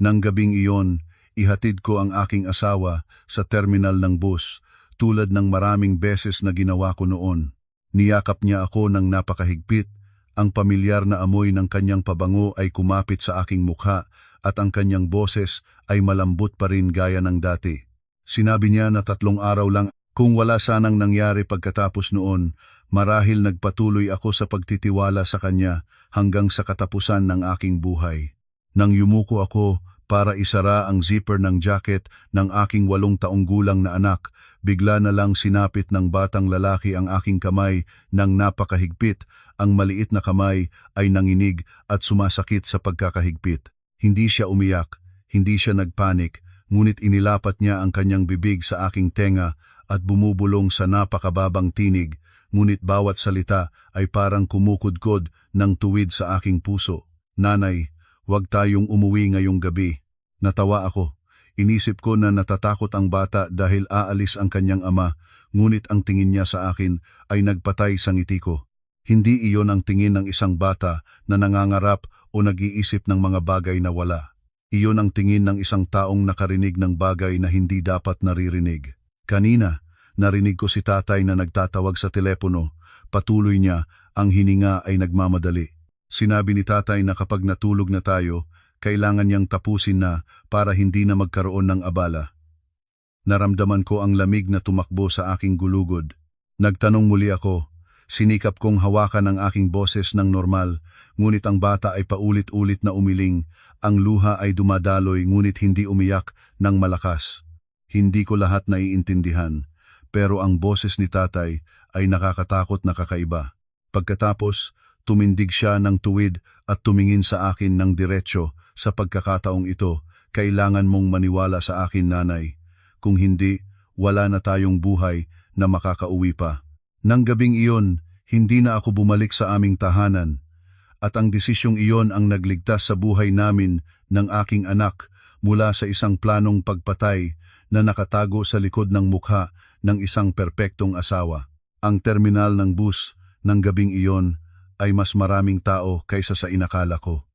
Nang gabing iyon, ihatid ko ang aking asawa sa terminal ng bus, tulad ng maraming beses na ginawa ko noon. Niyakap niya ako ng napakahigpit, ang pamilyar na amoy ng kanyang pabango ay kumapit sa aking mukha at ang kanyang boses ay malambot pa rin gaya ng dati. Sinabi niya na 3 araw lang, kung wala sanang nangyari pagkatapos noon, marahil nagpatuloy ako sa pagtitiwala sa kanya hanggang sa katapusan ng aking buhay. Nang yumuko ako para isara ang zipper ng jacket ng aking 8 taong gulang na anak, bigla na lang sinapit ng batang lalaki ang aking kamay ng napakahigpit. Ang maliit na kamay ay nanginig at sumasakit sa pagkakahigpit. Hindi siya umiyak, hindi siya nagpanik, ngunit inilapat niya ang kanyang bibig sa aking tenga at bumubulong sa napakababang tinig, ngunit bawat salita ay parang kumukudkod ng tuwid sa aking puso. Nanay, huwag tayong umuwi ngayong gabi. Natawa ako. Inisip ko na natatakot ang bata dahil aalis ang kanyang ama, ngunit ang tingin niya sa akin ay nagpatay sa ngiti ko. Hindi iyon ang tingin ng isang bata na nangangarap o nag-iisip ng mga bagay na wala. Iyon ang tingin ng isang taong nakarinig ng bagay na hindi dapat naririnig. Kanina, narinig ko si tatay na nagtatawag sa telepono. Patuloy niya, ang hininga ay nagmamadali. Sinabi ni tatay na kapag natulog na tayo, kailangan niyang tapusin na para hindi na magkaroon ng abala. Naramdaman ko ang lamig na tumakbo sa aking gulugod. Nagtanong muli ako. Sinikap kong hawakan ang aking boses ng normal, ngunit ang bata ay paulit-ulit na umiling. Ang luha ay dumadaloy ngunit hindi umiyak ng malakas. Hindi ko lahat naiintindihan, pero ang boses ni tatay ay nakakatakot na kakaiba. Pagkatapos, tumindig siya ng tuwid at tumingin sa akin ng diretsyo. Sa pagkakataong ito, kailangan mong maniwala sa akin, nanay. Kung hindi, wala na tayong buhay na makakauwi pa. Nang gabing iyon, hindi na ako bumalik sa aming tahanan, at ang desisyong iyon ang nagligtas sa buhay namin ng aking anak mula sa isang planong pagpatay na nakatago sa likod ng mukha ng isang perpektong asawa. Ang terminal ng bus ng gabing iyon ay mas maraming tao kaysa sa inakala ko.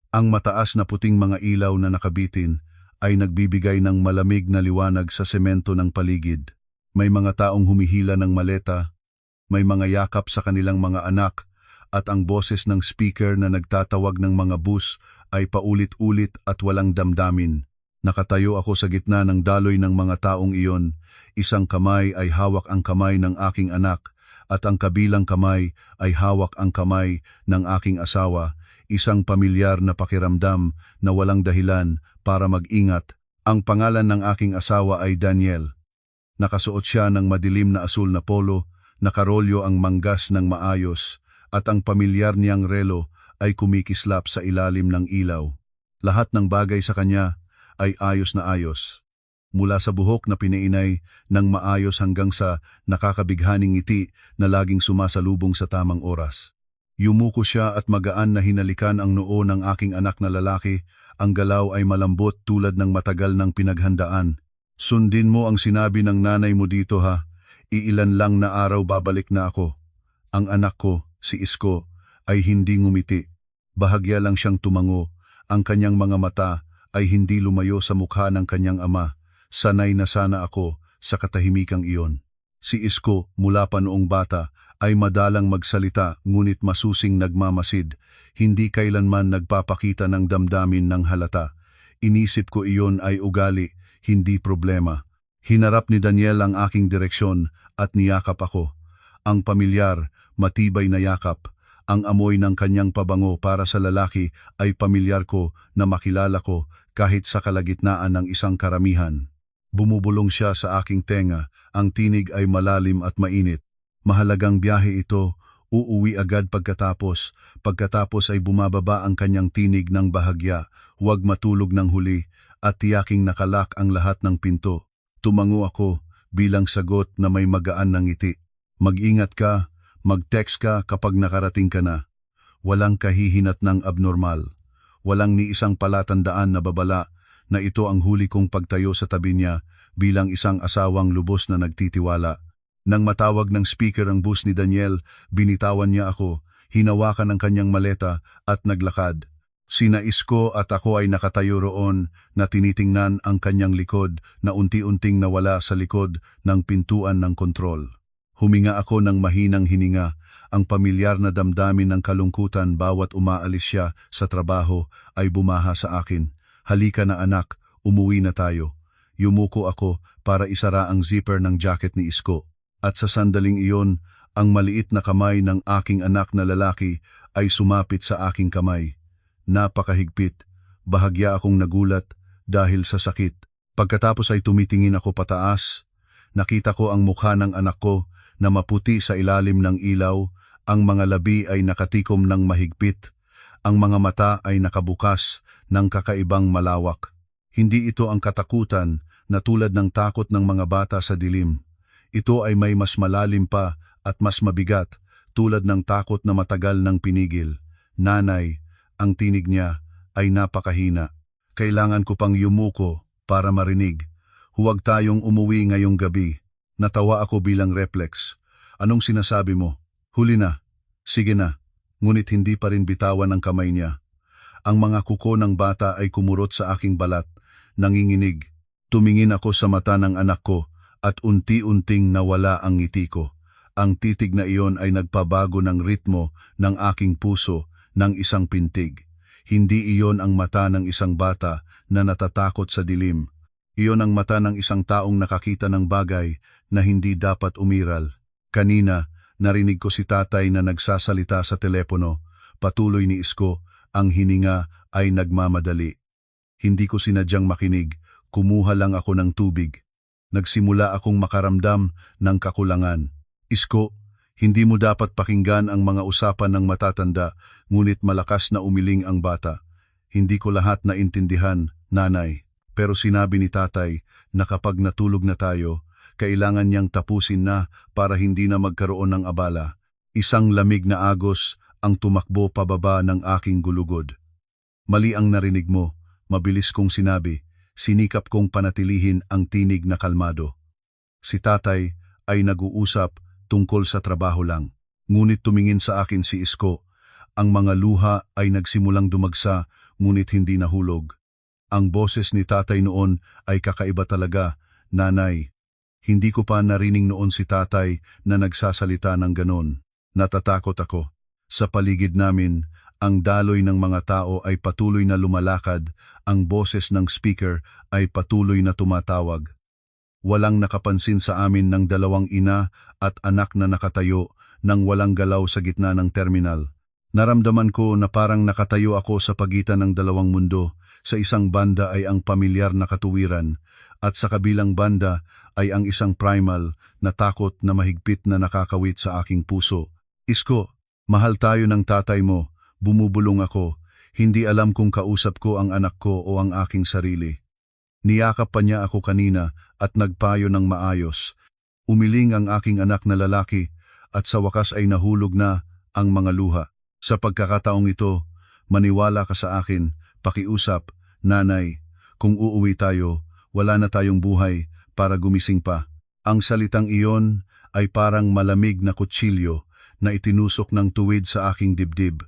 Ang mataas na puting mga ilaw na nakabitin ay nagbibigay ng malamig na liwanag sa semento ng paligid. May mga taong humihila ng maleta, may mga yakap sa kanilang mga anak, at ang boses ng speaker na nagtatawag ng mga bus ay paulit-ulit at walang damdamin. Nakatayo ako sa gitna ng daloy ng mga taong iyon. Isang kamay ay hawak ang kamay ng aking anak, at ang kabilang kamay ay hawak ang kamay ng aking asawa. Isang pamilyar na pakiramdam na walang dahilan para mag-ingat. Ang pangalan ng aking asawa ay Daniel. Nakasuot siya ng madilim na asul na polo, nakarolyo ang manggas ng maayos, at ang pamilyar niyang relo ay kumikislap sa ilalim ng ilaw. Lahat ng bagay sa kanya ay ayos na ayos. Mula sa buhok na pinainay ng maayos hanggang sa nakakabighaning ngiti na laging sumasalubong sa tamang oras. Yumuko siya at magaan na hinalikan ang noo ng aking anak na lalaki. Ang galaw ay malambot tulad ng matagal ng pinaghandaan. Sundin mo ang sinabi ng nanay mo dito, ha. Iilan lang na araw babalik na ako. Ang anak ko, si Isko, ay hindi ngumiti. Bahagya lang siyang tumango. Ang kanyang mga mata ay hindi lumayo sa mukha ng kanyang ama. Sanay na sana ako sa katahimikang iyon. Si Isko, mula pa noong bata, ay madalang magsalita ngunit masusing nagmamasid. Hindi kailanman nagpapakita ng damdamin ng halata. Inisip ko iyon ay ugali, hindi problema. Hinarap ni Daniel ang aking direksyon at niyakap ako. Ang pamilyar, matibay na yakap. Ang amoy ng kanyang pabango para sa lalaki ay pamilyar ko na makilala ko kahit sa kalagitnaan ng isang karamihan. Bumubulong siya sa aking tenga, ang tinig ay malalim at mainit. Mahalagang biyahe ito, uuwi agad pagkatapos. Pagkatapos ay bumababa ang kanyang tinig ng bahagya, huwag matulog ng huli, at tiyaking nakalak ang lahat ng pinto. Tumango ako bilang sagot na may magaan ng ngiti. Mag-ingat ka, mag-text ka kapag nakarating ka na. Walang kahihinat ng abnormal. Walang ni isang palatandaan na babala na ito ang huli kong pagtayo sa tabi niya bilang isang asawang lubos na nagtitiwala. Nang matawag ng speaker ang bus ni Daniel, binitawan niya ako, hinawakan ang kanyang maleta at naglakad. Sina Isko at ako ay nakatayo roon na tinitingnan ang kanyang likod na unti-unting nawala sa likod ng pintuan ng kontrol. Huminga ako ng mahinang hininga, ang pamilyar na damdamin ng kalungkutan bawat umaalis siya sa trabaho ay bumaha sa akin. Halika na anak, umuwi na tayo. Yumuko ako para isara ang zipper ng jacket ni Isko. At sa sandaling iyon, ang maliit na kamay ng aking anak na lalaki ay sumapit sa aking kamay. Napakahigpit, bahagya akong nagulat dahil sa sakit. Pagkatapos ay tumitingin ako pataas, nakita ko ang mukha ng anak ko na maputi sa ilalim ng ilaw, ang mga labi ay nakatikom ng mahigpit, ang mga mata ay nakabukas ng kakaibang malawak. Hindi ito ang katakutan na tulad ng takot ng mga bata sa dilim. Ito ay may mas malalim pa at mas mabigat, tulad ng takot na matagal ng pinigil. Nanay, ang tinig niya ay napakahina. Kailangan ko pang yumuko para marinig. Huwag tayong umuwi ngayong gabi. Natawa ako bilang reflex. Anong sinasabi mo? Huli na. Sige na. Ngunit hindi pa rin bitawan ang kamay niya. Ang mga kuko ng bata ay kumurot sa aking balat, nanginginig. Tumingin ako sa mata ng anak ko at unti-unting nawala ang ngiti ko. Ang titig na iyon ay nagpabago ng ritmo ng aking puso ng isang pintig. Hindi iyon ang mata ng isang bata na natatakot sa dilim. Iyon ang mata ng isang taong nakakita ng bagay na hindi dapat umiral. Kanina, narinig ko si tatay na nagsasalita sa telepono. Patuloy ni Isko, ang hininga ay nagmamadali. Hindi ko sinadyang makinig, kumuha lang ako ng tubig. Nagsimula akong makaramdam ng kakulangan. Isko, hindi mo dapat pakinggan ang mga usapan ng matatanda, ngunit malakas na umiling ang bata. Hindi ko lahat naintindihan, nanay. Pero sinabi ni tatay na kapag natulog na tayo, kailangan niyang tapusin na para hindi na magkaroon ng abala. Isang lamig na agos ang tumakbo pababa ng aking gulugod. Mali ang narinig mo, mabilis kong sinabi, sinikap kong panatilihin ang tinig na kalmado. Si tatay ay nag-uusap tungkol sa trabaho lang. Ngunit tumingin sa akin si Isko. Ang mga luha ay nagsimulang dumagsa, ngunit hindi nahulog. Ang boses ni tatay noon ay kakaiba talaga, nanay. Hindi ko pa narinig noon si tatay na nagsasalita ng ganon. Natatakot ako. Sa paligid namin, ang daloy ng mga tao ay patuloy na lumalakad, ang boses ng speaker ay patuloy na tumatawag. Walang nakapansin sa amin ng dalawang ina at anak na nakatayo nang walang galaw sa gitna ng terminal. Naramdaman ko na parang nakatayo ako sa pagitan ng dalawang mundo. Sa isang banda ay ang pamilyar na katuwiran at sa kabilang banda ay ang isang primal na takot na mahigpit na nakakawit sa aking puso. Isko, mahal tayo ng tatay mo, bumubulong ako. Hindi alam kung kausap ko ang anak ko o ang aking sarili. Niyakap pa niya ako kanina at nagpayo ng maayos. Umiling ang aking anak na lalaki at sa wakas ay nahulog na ang mga luha. Sa pagkakataong ito, maniwala ka sa akin, pakiusap, nanay, kung uuwi tayo, wala na tayong buhay para gumising pa. Ang salitang iyon ay parang malamig na kutsilyo na itinusok ng tuwid sa aking dibdib.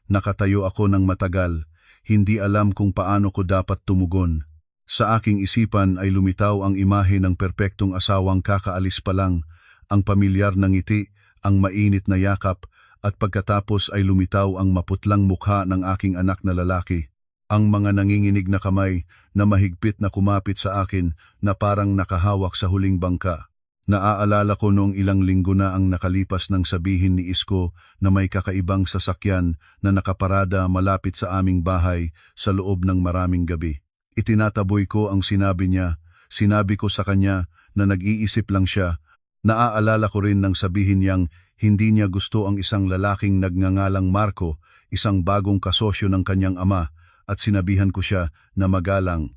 Nakatayo ako ng matagal, hindi alam kung paano ko dapat tumugon. Sa aking isipan ay lumitaw ang imahe ng perpektong asawang kakaalis pa lang, ang pamilyar na ngiti, ang mainit na yakap, at pagkatapos ay lumitaw ang maputlang mukha ng aking anak na lalaki. Ang mga nanginginig na kamay na mahigpit na kumapit sa akin na parang nakahawak sa huling bangka. Naaalala ko noong ilang linggo na ang nakalipas nang sabihin ni Isko na may kakaibang sasakyan na nakaparada malapit sa aming bahay sa loob ng maraming gabi. Itinataboy ko ang sinabi niya, sinabi ko sa kanya na nag-iisip lang siya. Naaalala ko rin nang sabihin niyang hindi niya gusto ang isang lalaking nagngangalang Marco, isang bagong kasosyo ng kanyang ama, at sinabihan ko siya na magalang.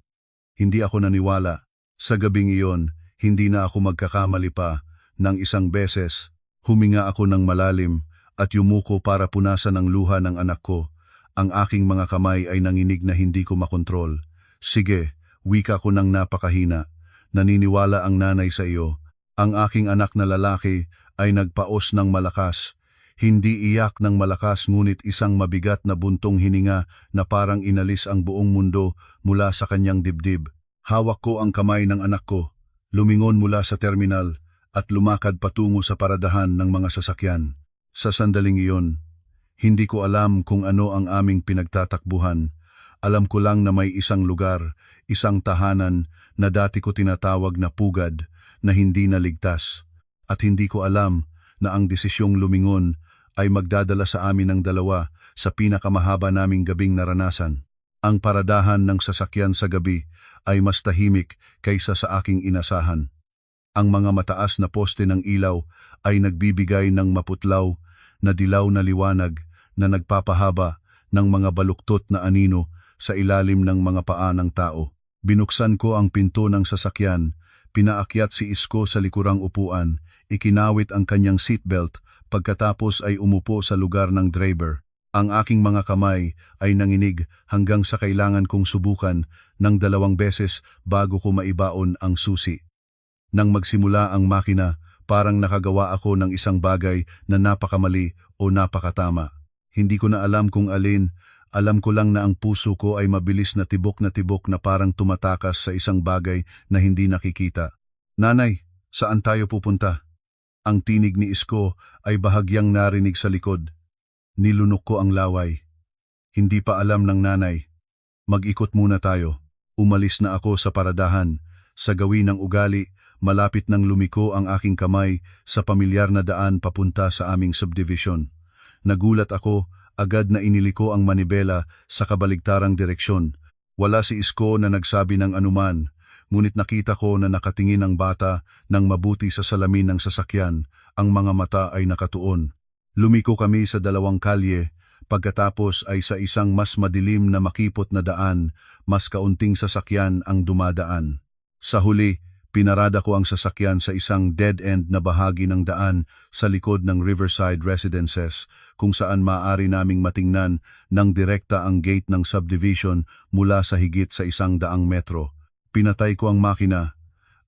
Hindi ako naniwala. Sa gabing iyon, hindi na ako magkakamali pa. Nang isang beses, huminga ako ng malalim at yumuko para punasan ang luha ng anak ko. Ang aking mga kamay ay nanginig na hindi ko makontrol. Sige, wika ko ng napakahina. Naniniwala ang nanay sa iyo. Ang aking anak na lalaki ay nagpaos ng malakas. Hindi iyak ng malakas ngunit isang mabigat na buntong hininga na parang inalis ang buong mundo mula sa kanyang dibdib. Hawak ko ang kamay ng anak ko, lumingon mula sa terminal at lumakad patungo sa paradahan ng mga sasakyan. Sa sandaling iyon, hindi ko alam kung ano ang aming pinagtatakbuhan. Alam ko lang na may isang lugar, isang tahanan na dati ko tinatawag na pugad na hindi naligtas. At hindi ko alam na ang desisyong lumingon ay magdadala sa amin ng dalawa sa pinakamahaba naming gabing naranasan. Ang paradahan ng sasakyan sa gabi ay mas tahimik kaysa sa aking inasahan. Ang mga mataas na poste ng ilaw ay nagbibigay ng maputlaw na dilaw na liwanag na nagpapahaba ng mga baluktot na anino sa ilalim ng mga paa ng tao. Binuksan ko ang pinto ng sasakyan, pinaakyat si Isko sa likurang upuan, ikinawit ang kanyang seatbelt, pagkatapos ay umupo sa lugar ng driver. Ang aking mga kamay ay nanginig hanggang sa kailangan kong subukan ng 2 beses bago ko maibaon ang susi. Nang magsimula ang makina, parang nakagawa ako ng isang bagay na napakamali o napakatama. Hindi ko na alam kung alin, alam ko lang na ang puso ko ay mabilis na tibok na parang tumatakas sa isang bagay na hindi nakikita. Nanay, saan tayo pupunta? Ang tinig ni Isko ay bahagyang narinig sa likod. Nilunok ko ang laway. Hindi pa alam ng nanay. Mag-ikot muna tayo. Umalis na ako sa paradahan. Sa gawin ng ugali, malapit nang lumiko ang aking kamay sa pamilyar na daan papunta sa aming subdivision. Nagulat ako, agad na iniliko ang manibela sa kabaligtarang direksyon. Wala si Isko na nagsabi ng anuman, ngunit nakita ko na nakatingin ang bata ng mabuti sa salamin ng sasakyan, ang mga mata ay nakatuon. Lumiko kami sa 2 kalye, pagkatapos ay sa isang mas madilim na makipot na daan, mas kaunting sasakyan ang dumadaan. Sa huli, pinarada ko ang sasakyan sa isang dead-end na bahagi ng daan sa likod ng Riverside Residences, kung saan maaari naming matingnan ng direkta ang gate ng subdivision mula sa higit sa 100 metro. Pinatay ko ang makina,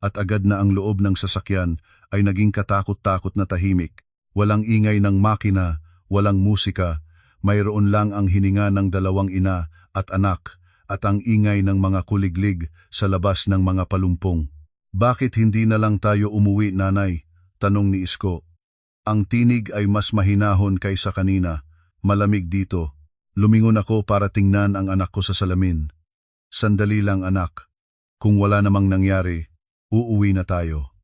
at agad na ang loob ng sasakyan ay naging katakot-takot na tahimik. Walang ingay ng makina, walang musika, mayroon lang ang hininga ng 2 ina at anak, at ang ingay ng mga kuliglig sa labas ng mga palumpong. Bakit hindi na lang tayo umuwi, nanay? Tanong ni Isko. Ang tinig ay mas mahinahon kaysa kanina. Malamig dito. Lumingon ako para tingnan ang anak ko sa salamin. Sandali lang, anak. Kung wala namang nangyari, uuwi na tayo.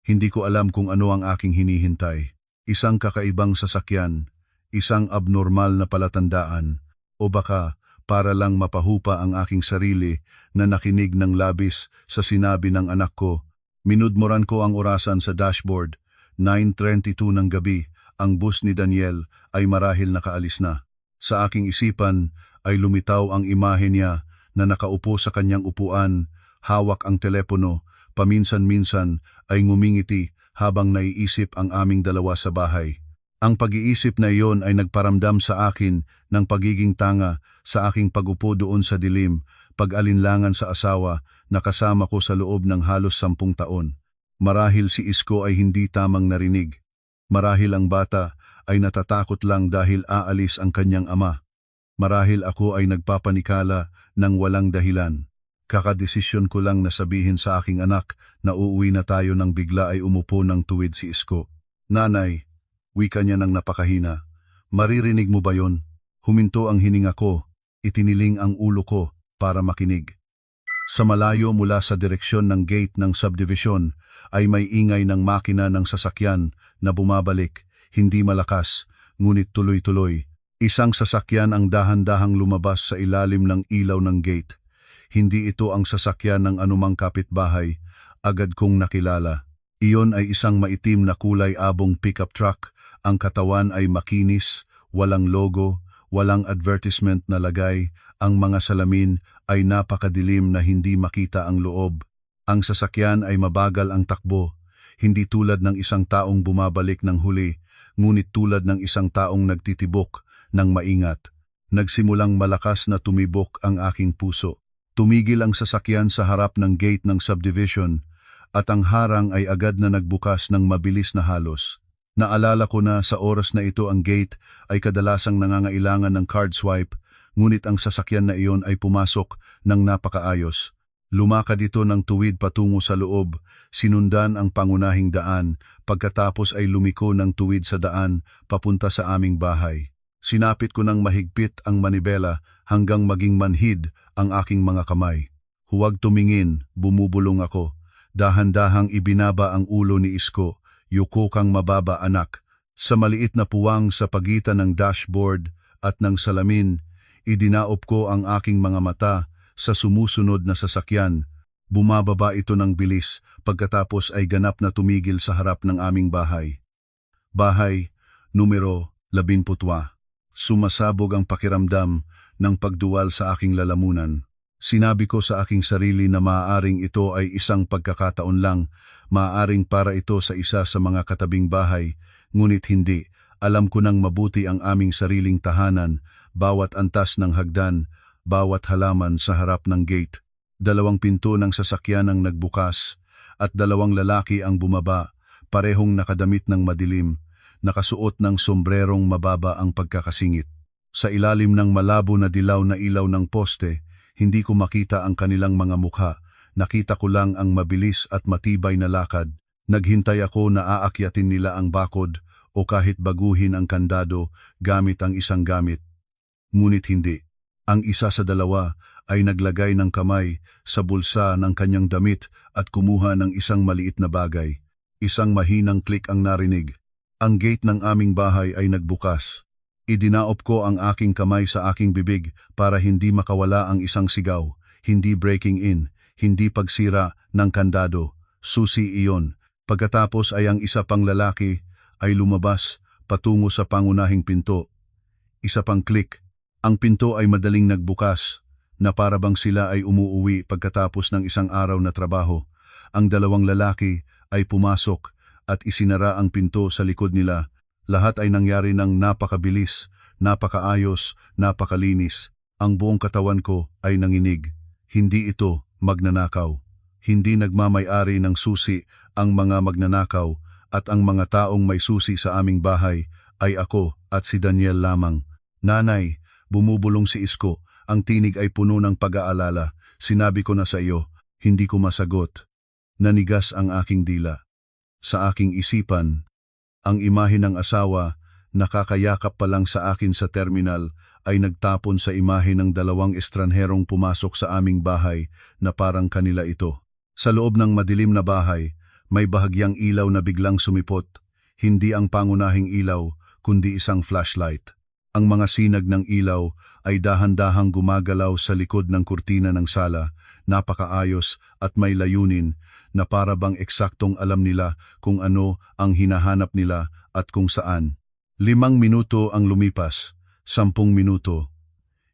Hindi ko alam kung ano ang aking hinihintay. Isang kakaibang sasakyan, isang abnormal na palatandaan, o baka para lang mapahupa ang aking sarili na nakinig ng labis sa sinabi ng anak ko. Minudmoran ko ang orasan sa dashboard, 9:32 ng gabi, ang bus ni Daniel ay marahil nakaalis na. Sa aking isipan ay lumitaw ang imahe niya na nakaupo sa kanyang upuan, hawak ang telepono, paminsan-minsan ay ngumingiti habang naiisip ang aming 2 sa bahay. Ang pag-iisip na iyon ay nagparamdam sa akin ng pagiging tanga sa aking pag-upo doon sa dilim, pag-alinlangan sa asawa na kasama ko sa loob ng halos 10 taon. Marahil si Isko ay hindi tamang narinig. Marahil ang bata ay natatakot lang dahil aalis ang kanyang ama. Marahil ako ay nagpapanikala ng walang dahilan. Kakadesisyon ko lang na sabihin sa aking anak na uuwi na tayo nang bigla ay umupo ng tuwid si Isko. Nanay, wika niya ng napakahina. Maririnig mo ba yon? Huminto ang hininga ko, itiniling ang ulo ko para makinig. Sa malayo mula sa direksyon ng gate ng subdivision ay may ingay ng makina ng sasakyan na bumabalik, hindi malakas, ngunit tuloy-tuloy. Isang sasakyan ang dahan-dahang lumabas sa ilalim ng ilaw ng gate. Hindi ito ang sasakyan ng anumang kapitbahay, agad kong nakilala. Iyon ay isang maitim na kulay abong pickup truck. Ang katawan ay makinis, walang logo, walang advertisement na lagay, ang mga salamin ay napakadilim na hindi makita ang loob. Ang sasakyan ay mabagal ang takbo, hindi tulad ng isang taong bumabalik ng huli, ngunit tulad ng isang taong nagtitibok ng maingat. Nagsimulang malakas na tumibok ang aking puso. Tumigil ang sasakyan sa harap ng gate ng subdivision, at ang harang ay agad na nagbukas ng mabilis na halos. Naalala ko na sa oras na ito ang gate ay kadalasang nangangailangan ng card swipe, ngunit ang sasakyan na iyon ay pumasok ng napakaayos. Lumakad ito ng tuwid patungo sa loob, sinundan ang pangunahing daan, pagkatapos ay lumiko ng tuwid sa daan papunta sa aming bahay. Sinapit ko ng mahigpit ang manibela hanggang maging manhid ang aking mga kamay. Huwag tumingin, bumubulong ako. Dahan-dahang ibinaba ang ulo ni Isko. Yuko kang mababa anak. Sa maliit na puwang sa pagitan ng dashboard at ng salamin, idinaop ko ang aking mga mata sa sumusunod na sasakyan. Bumababa ito ng bilis pagkatapos ay ganap na tumigil sa harap ng aming bahay. Bahay, numero 12. Sumasabog ang pakiramdam ng pagduwal sa aking lalamunan. Sinabi ko sa aking sarili na maaaring ito ay isang pagkakataon lang, maaaring para ito sa isa sa mga katabing bahay, ngunit hindi. Alam ko nang mabuti ang aming sariling tahanan, bawat antas ng hagdan, bawat halaman sa harap ng gate. 2 pinto ng sasakyan ang nagbukas, at 2 lalaki ang bumaba, parehong nakadamit ng madilim, nakasuot ng sombrerong mababa ang pagkakasingit. Sa ilalim ng malabo na dilaw na ilaw ng poste, hindi ko makita ang kanilang mga mukha, nakita ko lang ang mabilis at matibay na lakad. Naghintay ako na aakyatin nila ang bakod o kahit baguhin ang kandado gamit ang isang gamit. Ngunit hindi. Ang isa sa dalawa ay naglagay ng kamay sa bulsa ng kanyang damit at kumuha ng isang maliit na bagay. Isang mahinang klik ang narinig. Ang gate ng aming bahay ay nagbukas. Idinaop ko ang aking kamay sa aking bibig para hindi makawala ang isang sigaw, hindi breaking in, hindi pagsira ng kandado, susi iyon. Pagkatapos ay ang isa pang lalaki ay lumabas patungo sa pangunahing pinto. Isa pang click, ang pinto ay madaling nagbukas, na para bang sila ay umuuwi pagkatapos ng isang araw na trabaho. Ang 2 lalaki ay pumasok at isinara ang pinto sa likod nila. Lahat ay nangyari ng napakabilis, napakaayos, napakalinis. Ang buong katawan ko ay nanginig. Hindi ito magnanakaw. Hindi nagmamay-ari ng susi ang mga magnanakaw, at ang mga taong may susi sa aming bahay ay ako at si Daniel lamang. Nanay, bumubulong si Isko. Ang tinig ay puno ng pag-aalala. Sinabi ko na sa iyo, hindi ko masagot. Nanigas ang aking dila. Sa aking isipan, ang imahe ng asawa, nakakayakap pa lang sa akin sa terminal, ay nagtapon sa imahe ng 2 estranherong pumasok sa aming bahay na parang kanila ito. Sa loob ng madilim na bahay, may bahagyang ilaw na biglang sumipot. Hindi ang pangunahing ilaw, kundi isang flashlight. Ang mga sinag ng ilaw ay dahan-dahang gumagalaw sa likod ng kurtina ng sala, napakaayos at may layunin na para bang eksaktong alam nila kung ano ang hinahanap nila at kung saan. 5 minuto ang lumipas, 10 minuto.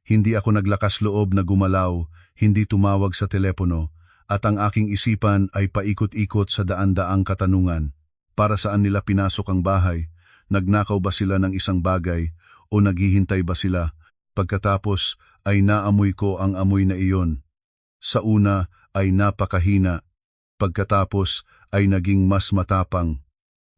Hindi ako naglakas loob na gumalaw, hindi tumawag sa telepono, at ang aking isipan ay paikot-ikot sa daan-daang katanungan. Para saan nila pinasok ang bahay? Nagnakaw ba sila ng isang bagay o naghihintay ba sila? Pagkatapos ay naamoy ko ang amoy na iyon. Sa una ay napakahina. Pagkatapos ay naging mas matapang.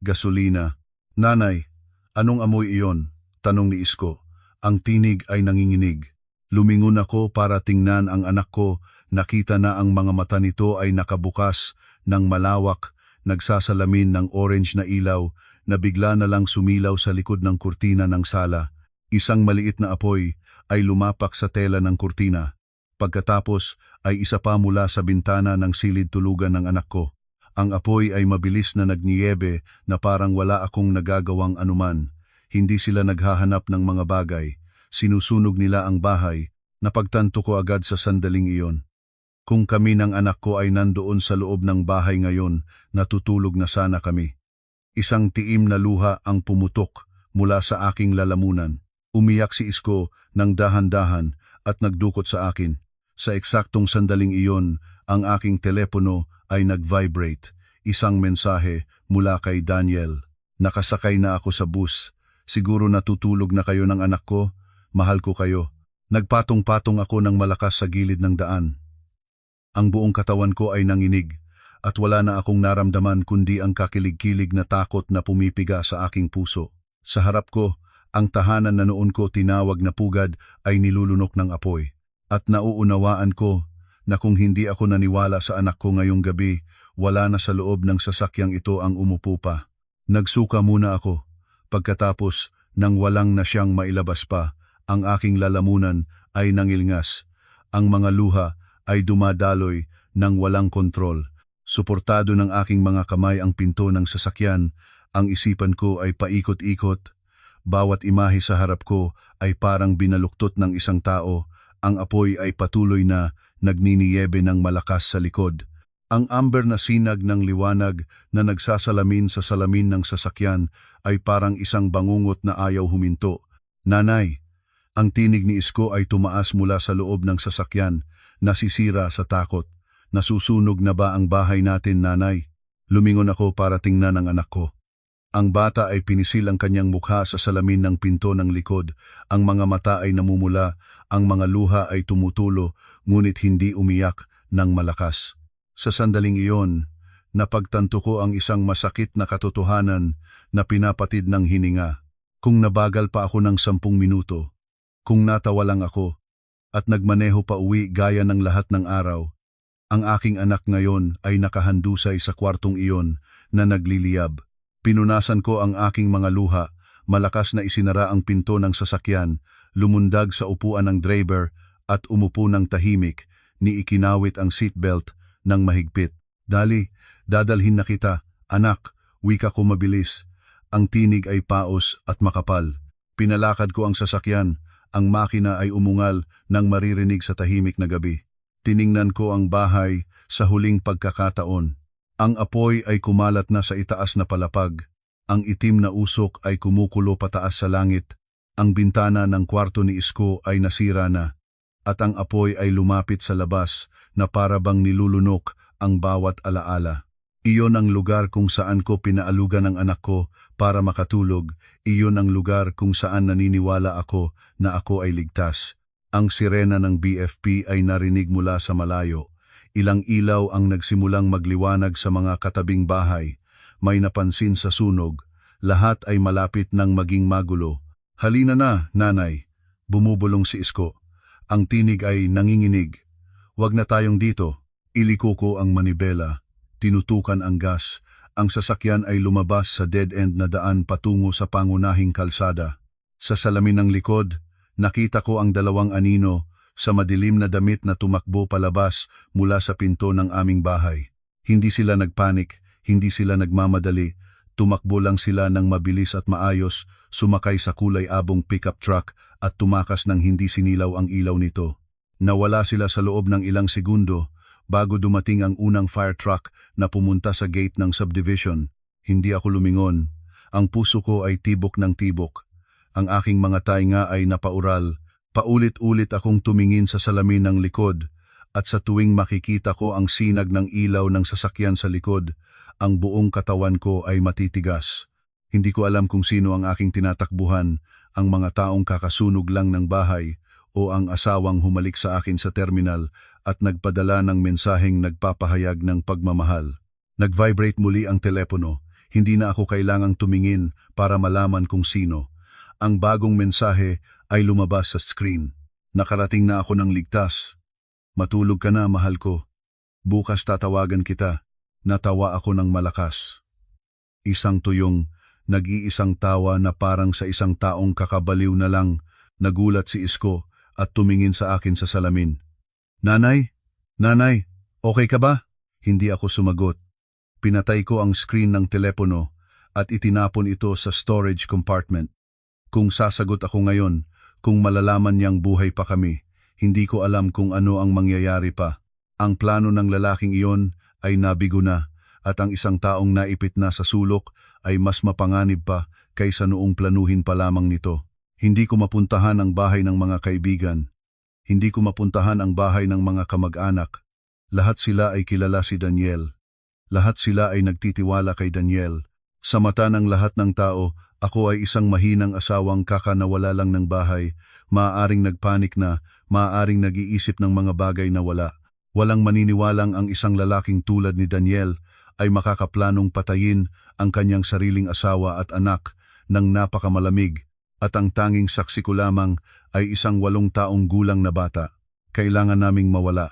Gasolina. Nanay, anong amoy iyon? Tanong ni Isko. Ang tinig ay nanginginig. Lumingon ako para tingnan ang anak ko. Nakita na ang mga mata nito ay nakabukas ng malawak, nagsasalamin ng orange na ilaw na bigla na lang sumilaw sa likod ng kurtina ng sala. Isang maliit na apoy ay lumapak sa tela ng kurtina. Pagkatapos ay isa pa mula sa bintana ng silid tulugan ng anak ko. Ang apoy ay mabilis na nagniyebe na parang wala akong nagagawang anuman. Hindi sila naghahanap ng mga bagay. Sinusunog nila ang bahay. Napagtanto ko agad sa sandaling iyon. Kung kami ng anak ko ay nandoon sa loob ng bahay ngayon, natutulog na sana kami. Isang tiim na luha ang pumutok mula sa aking lalamunan. Umiyak si Isko ng dahan-dahan at nagdukot sa akin. Sa eksaktong sandaling iyon, ang aking telepono ay nag-vibrate. Isang mensahe mula kay Daniel. Nakasakay na ako sa bus. Siguro natutulog na kayo ng anak ko. Mahal ko kayo. Nagpatong-patong ako ng malakas sa gilid ng daan. Ang buong katawan ko ay nanginig. at wala na akong naramdaman kundi ang kakilig-kilig na takot na pumipiga sa aking puso. Sa harap ko, ang tahanan na noon ko tinawag na pugad ay nilulunok ng apoy. At nauunawaan ko na kung hindi ako naniwala sa anak ko ngayong gabi, wala na sa loob ng sasakyang ito ang umupo pa. Nagsuka muna ako. Pagkatapos, nang walang na siyang mailabas pa, ang aking lalamunan ay nangilngas. Ang mga luha ay dumadaloy ng walang kontrol. Suportado ng aking mga kamay ang pinto ng sasakyan, ang isipan ko ay paikot-ikot. Bawat imahe sa harap ko ay parang binaluktot ng isang tao. Ang apoy ay patuloy na nagniniyebe ng malakas sa likod. Ang amber na sinag ng liwanag na nagsasalamin sa salamin ng sasakyan ay parang isang bangungot na ayaw huminto. Nanay, ang tinig ni Isko ay tumaas mula sa loob ng sasakyan, nasisira sa takot. Nasusunog na ba ang bahay natin, nanay? Lumingon ako para tingnan ang anak ko. Ang bata ay pinisil ang kanyang mukha sa salamin ng pinto ng likod. Ang mga mata ay namumula, ang mga luha ay tumutulo, ngunit hindi umiyak ng malakas. Sa sandaling iyon, napagtanto ko ang isang masakit na katotohanan na pinapatid ng hininga. Kung nabagal pa ako ng 10 minuto, kung natawa lang ako, at nagmaneho pa uwi gaya ng lahat ng araw, ang aking anak ngayon ay nakahandusay sa kwartong iyon na nagliliyab. Pinunasan ko ang aking mga luha, malakas na isinara ang pinto ng sasakyan, lumundag sa upuan ng driver at umupo ng tahimik, ni ikinawit ang seatbelt ng mahigpit. Dali, dadalhin na kita, anak, wika ko mabilis. Ang tinig ay paos at makapal. Pinalakad ko ang sasakyan, ang makina ay umungal nang maririnig sa tahimik na gabi. Tiningnan ko ang bahay sa huling pagkakataon. Ang apoy ay kumalat na sa itaas na palapag. Ang itim na usok ay kumukulo pataas sa langit. Ang bintana ng kwarto ni Isko ay nasira na. At ang apoy ay lumapit sa labas na para bang nilulunok ang bawat alaala. Iyon ang lugar kung saan ko pinaalugan ang anak ko para makatulog. Iyon ang lugar kung saan naniniwala ako na ako ay ligtas. Ang sirena ng BFP ay narinig mula sa malayo. Ilang ilaw ang nagsimulang magliwanag sa mga katabing bahay. May napansin sa sunog. Lahat ay malapit nang maging magulo. Halina na, nanay. Bumubulong si Isko. Ang tinig ay nanginginig. Wag na tayong dito. Iliko ko ang manibela. Tinutukan ang gas. Ang sasakyan ay lumabas sa dead-end na daan patungo sa pangunahing kalsada. Sa salamin ng likod, nakita ko ang 2 anino sa madilim na damit na tumakbo palabas mula sa pinto ng aming bahay. Hindi sila nagpanik, hindi sila nagmamadali. Tumakbo lang sila ng mabilis at maayos, sumakay sa kulay abong pickup truck at tumakas ng hindi sinilaw ang ilaw nito. Nawala sila sa loob ng ilang segundo bago dumating ang unang fire truck na pumunta sa gate ng subdivision. Hindi ako lumingon. Ang puso ko ay tibok ng tibok. Ang aking mga tainga ay napaural. Paulit-ulit akong tumingin sa salamin ng likod at sa tuwing makikita ko ang sinag ng ilaw ng sasakyan sa likod, ang buong katawan ko ay matitigas. Hindi ko alam kung sino ang aking tinatakbuhan, ang mga taong kakasunog lang ng bahay o ang asawang humalik sa akin sa terminal at nagpadala ng mensaheng nagpapahayag ng pagmamahal. Nag-vibrate muli ang telepono. Hindi na ako kailangang tumingin para malaman kung sino. Ang bagong mensahe ay lumabas sa screen. Nakarating na ako ng ligtas. Matulog ka na, mahal ko. Bukas tatawagan kita. Natawa ako ng malakas. Isang tuyong, nag-iisang tawa na parang sa isang taong kakabaliw na lang. Nagulat si Isko at tumingin sa akin sa salamin. Nanay? Nanay, okay ka ba? Hindi ako sumagot. Pinatay ko ang screen ng telepono at itinapon ito sa storage compartment. Kung sasagot ako ngayon, kung malalaman niyang buhay pa kami, hindi ko alam kung ano ang mangyayari pa. Ang plano ng lalaking iyon ay nabigo na at ang isang taong naipit na sa sulok ay mas mapanganib pa kaysa noong planuhin pa lamang nito. Hindi ko mapuntahan ang bahay ng mga kaibigan. Hindi ko mapuntahan ang bahay ng mga kamag-anak. Lahat sila ay kilala si Daniel. Lahat sila ay nagtitiwala kay Daniel. Sa mata ng lahat ng tao, ako ay isang mahinang asawang kakanawala lang ng bahay, maaaring nagpanik na, maaaring nag-iisip ng mga bagay na wala. Walang maniniwalang ang isang lalaking tulad ni Daniel ay makakaplanong patayin ang kanyang sariling asawa at anak ng napakamalamig, at ang tanging saksi ko lamang ay isang 8 taong gulang na bata. Kailangan naming mawala.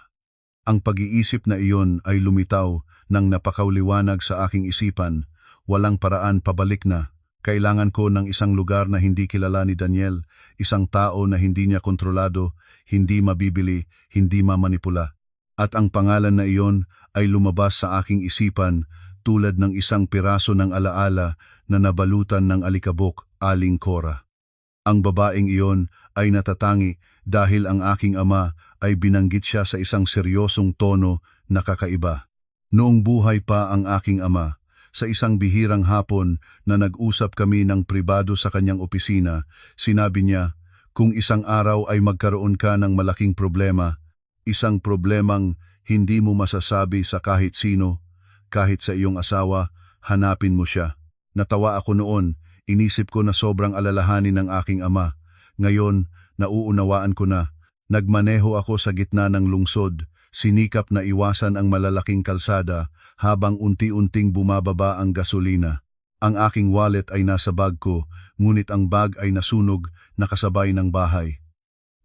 Ang pag-iisip na iyon ay lumitaw ng napakauliwanag sa aking isipan. Walang paraan pabalik na. Kailangan ko ng isang lugar na hindi kilala ni Daniel, isang tao na hindi niya kontrolado, hindi mabibili, hindi mamanipula. At ang pangalan na iyon ay lumabas sa aking isipan tulad ng isang piraso ng alaala na nabalutan ng alikabok, Aling Cora. Ang babaeng iyon ay natatangi dahil ang aking ama ay binanggit siya sa isang seryosong tono na kakaiba. Noong buhay pa ang aking ama, sa isang bihirang hapon na nag-usap kami ng pribado sa kanyang opisina, sinabi niya, kung isang araw ay magkaroon ka ng malaking problema, isang problemang hindi mo masasabi sa kahit sino, kahit sa iyong asawa, hanapin mo siya. Natawa ako noon, inisip ko na sobrang alalahanin ng aking ama. Ngayon, nauunawaan ko na. Nagmaneho ako sa gitna ng lungsod, sinikap na iwasan ang malalaking kalsada habang unti-unting bumababa ang gasolina. Ang aking wallet ay nasa bag ko, ngunit ang bag ay nasunog na kasabay ng bahay.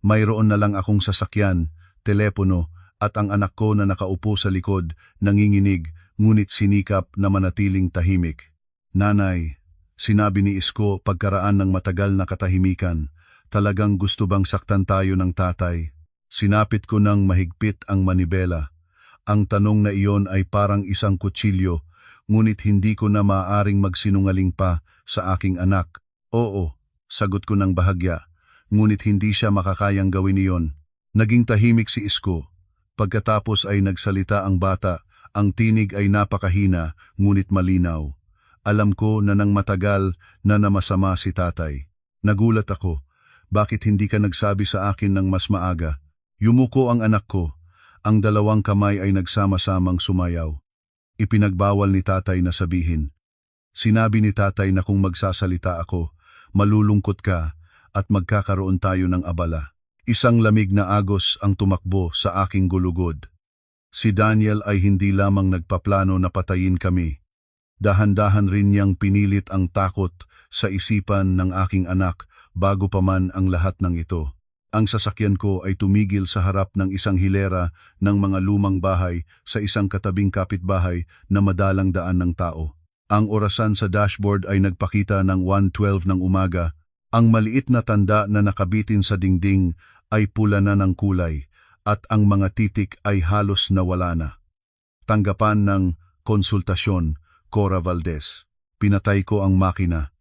Mayroon na lang akong sasakyan, telepono, at ang anak ko na nakaupo sa likod, nanginginig, ngunit sinikap na manatiling tahimik. Nanay, sinabi ni Isko pagkaraan ng matagal na katahimikan, talagang gusto bang saktan tayo ng tatay? Sinapit ko ng mahigpit ang manibela. Ang tanong na iyon ay parang isang kutsilyo, ngunit hindi ko na maaaring magsinungaling pa sa aking anak. Oo, sagot ko ng bahagya, ngunit hindi siya makakayang gawin iyon. Naging tahimik si Isko. Pagkatapos ay nagsalita ang bata, ang tinig ay napakahina, ngunit malinaw. Alam ko na nang matagal na namasama si tatay. Nagulat ako. Bakit hindi ka nagsabi sa akin ng mas maaga? Yumuko ang anak ko. Ang 2 kamay ay nagsama-samang sumayaw. Ipinagbawal ni tatay na sabihin. Sinabi ni tatay na kung magsasalita ako, malulungkot ka at magkakaroon tayo ng abala. Isang lamig na agos ang tumakbo sa aking gulugod. Si Daniel ay hindi lamang nagpaplano na patayin kami. Dahan-dahan rin niyang pinilit ang takot sa isipan ng aking anak bago pa man ang lahat ng ito. Ang sasakyan ko ay tumigil sa harap ng isang hilera ng mga lumang bahay sa isang katabing kapitbahay na madalang daan ng tao. Ang orasan sa dashboard ay nagpakita ng 1:12 ng umaga. Ang maliit na tanda na nakabitin sa dingding ay pula na ng kulay at ang mga titik ay halos nawala na. Tanggapan ng konsultasyon, Cora Valdez. Pinatay ko ang makina.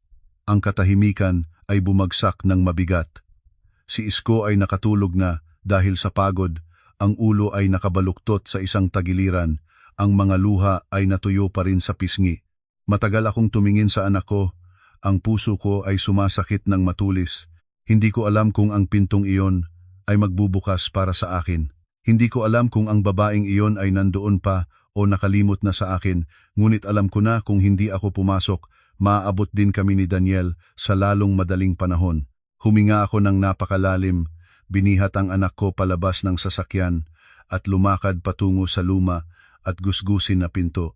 Ang katahimikan ay bumagsak ng mabigat. Si Isko ay nakatulog na dahil sa pagod, ang ulo ay nakabaluktot sa isang tagiliran, ang mga luha ay natuyo pa rin sa pisngi. Matagal akong tumingin sa anak ko. Ang puso ko ay sumasakit ng matulis. Hindi ko alam kung ang pintong iyon ay magbubukas para sa akin. Hindi ko alam kung ang babaeng iyon ay nandoon pa o nakalimot na sa akin, ngunit alam ko na kung hindi ako pumasok, maaabot din kami ni Daniel sa lalong madaling panahon. Huminga ako ng napakalalim, binihat ang anak ko palabas ng sasakyan at lumakad patungo sa luma at gusgusin na pinto.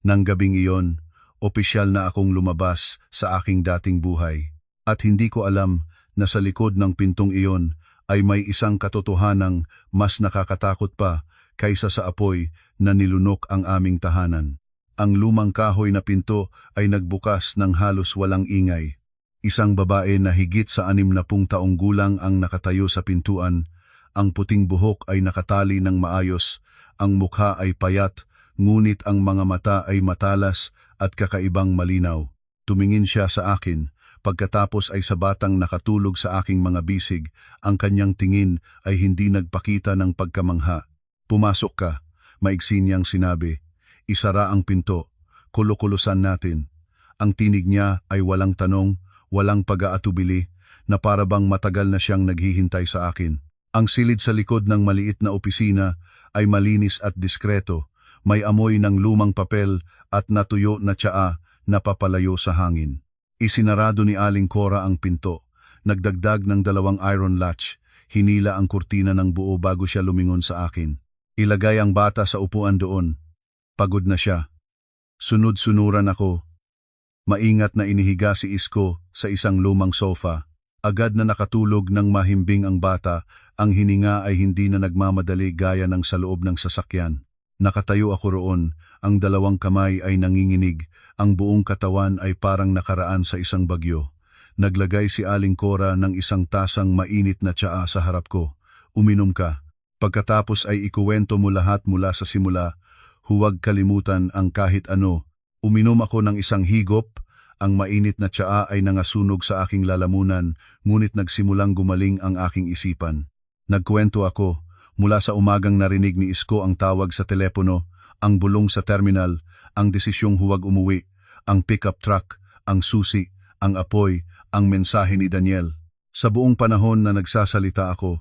Nang gabing iyon, opisyal na akong lumabas sa aking dating buhay. At hindi ko alam na sa likod ng pintong iyon ay may isang katotohanang mas nakakatakot pa kaysa sa apoy na nilunok ang aming tahanan. Ang lumang kahoy na pinto ay nagbukas ng halos walang ingay. Isang babae na higit sa 60 taong gulang ang nakatayo sa pintuan. Ang puting buhok ay nakatali ng maayos, ang mukha ay payat, ngunit ang mga mata ay matalas at kakaibang malinaw. Tumingin siya sa akin, pagkatapos ay sa batang nakatulog sa aking mga bisig, ang kanyang tingin ay hindi nagpakita ng pagkamangha. Pumasok ka, maigsi niyang sinabi. Isara ang pinto, kulukulusan natin. Ang tinig niya ay walang tanong, walang pag-aatubili, na parabang matagal na siyang naghihintay sa akin. Ang silid sa likod ng maliit na opisina ay malinis at diskreto. May amoy ng lumang papel at natuyo na tsaa na papalayo sa hangin. Isinarado ni Aling Cora ang pinto. Nagdagdag ng 2 iron latch. Hinila ang kurtina ng buo bago siya lumingon sa akin. Ilagay ang bata sa upuan doon. Pagod na siya. Sunod-sunuran ako. Maingat na inihiga si Isko sa isang lumang sofa. Agad na nakatulog ng mahimbing ang bata, ang hininga ay hindi na nagmamadali gaya ng sa loob ng sasakyan. Nakatayo ako roon, ang dalawang kamay ay nanginginig, ang buong katawan ay parang nakaraan sa isang bagyo. Naglagay si Aling Cora ng isang tasang mainit na tsaa sa harap ko. Uminom ka. Pagkatapos ay ikuwento mo lahat mula sa simula. Huwag kalimutan ang kahit ano. Uminom ako ng isang higop. Ang mainit na tsaa ay nangasunog sa aking lalamunan, ngunit nagsimulang gumaling ang aking isipan. Nagkwento ako, mula sa umagang narinig ni Isko ang tawag sa telepono, ang bulong sa terminal, ang desisyong huwag umuwi, ang pickup truck, ang susi, ang apoy, ang mensahe ni Daniel. Sa buong panahon na nagsasalita ako,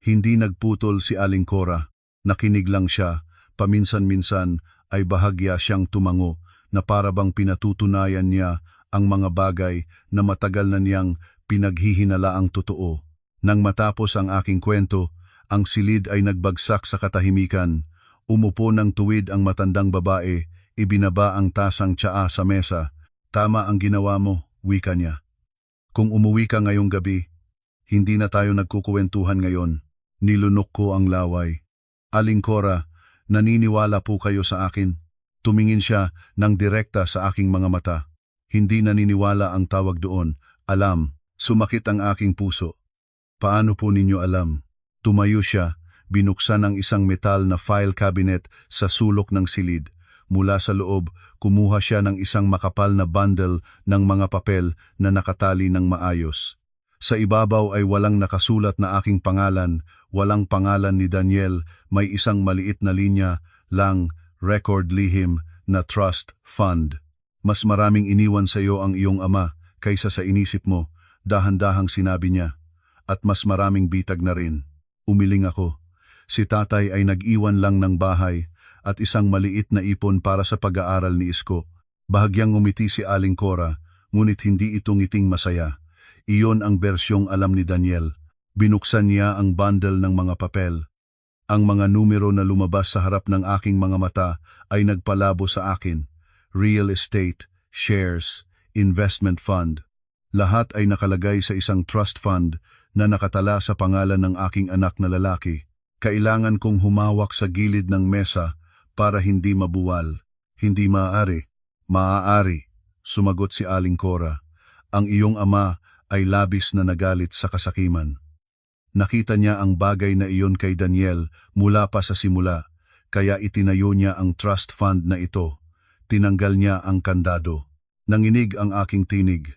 hindi nagputol si Aling Cora. Nakinig lang siya, paminsan-minsan ay bahagya siyang tumango na para bang pinatutunayan niya ang mga bagay na matagal na niyang pinaghihinalaang totoo. Nang matapos ang aking kwento, ang silid ay nagbagsak sa katahimikan. Umupo ng tuwid ang matandang babae, ibinaba ang tasang tsaa sa mesa. Tama ang ginawa mo, wika niya. Kung umuwi ka ngayong gabi, hindi na tayo nagkukuwentuhan ngayon. Nilunok ko ang laway. Aling Cora, naniniwala po kayo sa akin? Tumingin siya ng direkta sa aking mga mata. Hindi naniniwala ang tawag doon. Alam, sumakit ang aking puso. Paano po ninyo alam? Tumayo siya, binuksan ang isang metal na file cabinet sa sulok ng silid. Mula sa loob, kumuha siya ng isang makapal na bundle ng mga papel na nakatali ng maayos. Sa ibabaw ay walang nakasulat na aking pangalan, walang pangalan ni Daniel, may isang maliit na linya lang, record lihim na trust fund. Mas maraming iniwan sa iyo ang iyong ama kaysa sa inisip mo, dahan-dahang sinabi niya. At mas maraming bitag na rin. Umiling ako. Si tatay ay nag-iwan lang ng bahay at isang maliit na ipon para sa pag-aaral ni Isko. Bahagyang ngumiti si Aling Cora, ngunit hindi ito ngiting masaya. Iyon ang bersyong alam ni Daniel. Binuksan niya ang bundle ng mga papel. Ang mga numero na lumabas sa harap ng aking mga mata ay nagpalabo sa akin. Real estate, shares, investment fund. Lahat ay nakalagay sa isang trust fund na nakatala sa pangalan ng aking anak na lalaki. Kailangan kong humawak sa gilid ng mesa para hindi mabuwal. Hindi maaari. Maaari, sumagot si Aling Cora. Ang iyong ama ay labis na nagalit sa kasakiman. Nakita niya ang bagay na iyon kay Daniel mula pa sa simula, kaya itinayo niya ang trust fund na ito. Tinanggal niya ang kandado. Nanginig ang aking tinig.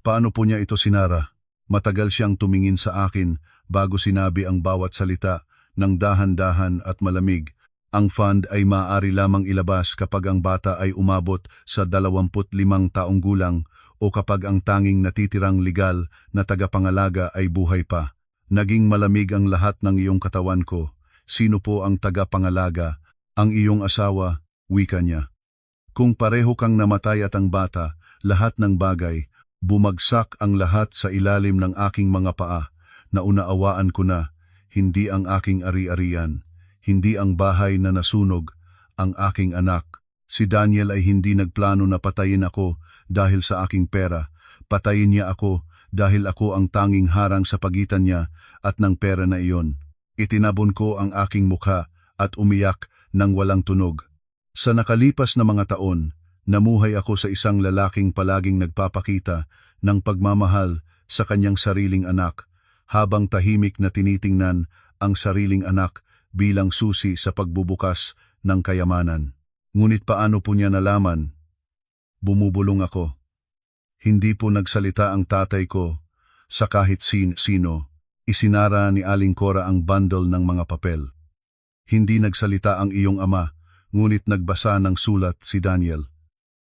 Paano po niya ito sinara? Matagal siyang tumingin sa akin bago sinabi ang bawat salita ng dahan-dahan at malamig. Ang fund ay maaari lamang ilabas kapag ang bata ay umabot sa 25 taong gulang o kapag ang tanging natitirang legal na tagapangalaga ay buhay pa. Naging malamig ang lahat ng iyong katawan ko. Sino po ang tagapangalaga? Ang iyong asawa, wika niya. Kung pareho kang namatay at ang bata, lahat ng bagay, bumagsak ang lahat sa ilalim ng aking mga paa. Naunaawaan ko na, hindi ang aking ari-arian, hindi ang bahay na nasunog, ang aking anak. Si Daniel ay hindi nagplano na patayin ako dahil sa aking pera. Patayin niya ako dahil ako ang tanging harang sa pagitan niya at ng pera na iyon. Itinabon ko ang aking mukha at umiyak ng walang tunog. Sa nakalipas na mga taon, namuhay ako sa isang lalaking palaging nagpapakita ng pagmamahal sa kanyang sariling anak, habang tahimik na tinitingnan ang sariling anak bilang susi sa pagbubukas ng kayamanan. Ngunit paano po niya nalaman? Bumubulong ako. Hindi po nagsalita ang tatay ko sa kahit sino. Isinara ni Aling Cora ang bundle ng mga papel. Hindi nagsalita ang iyong ama, ngunit nagbasa ng sulat si Daniel.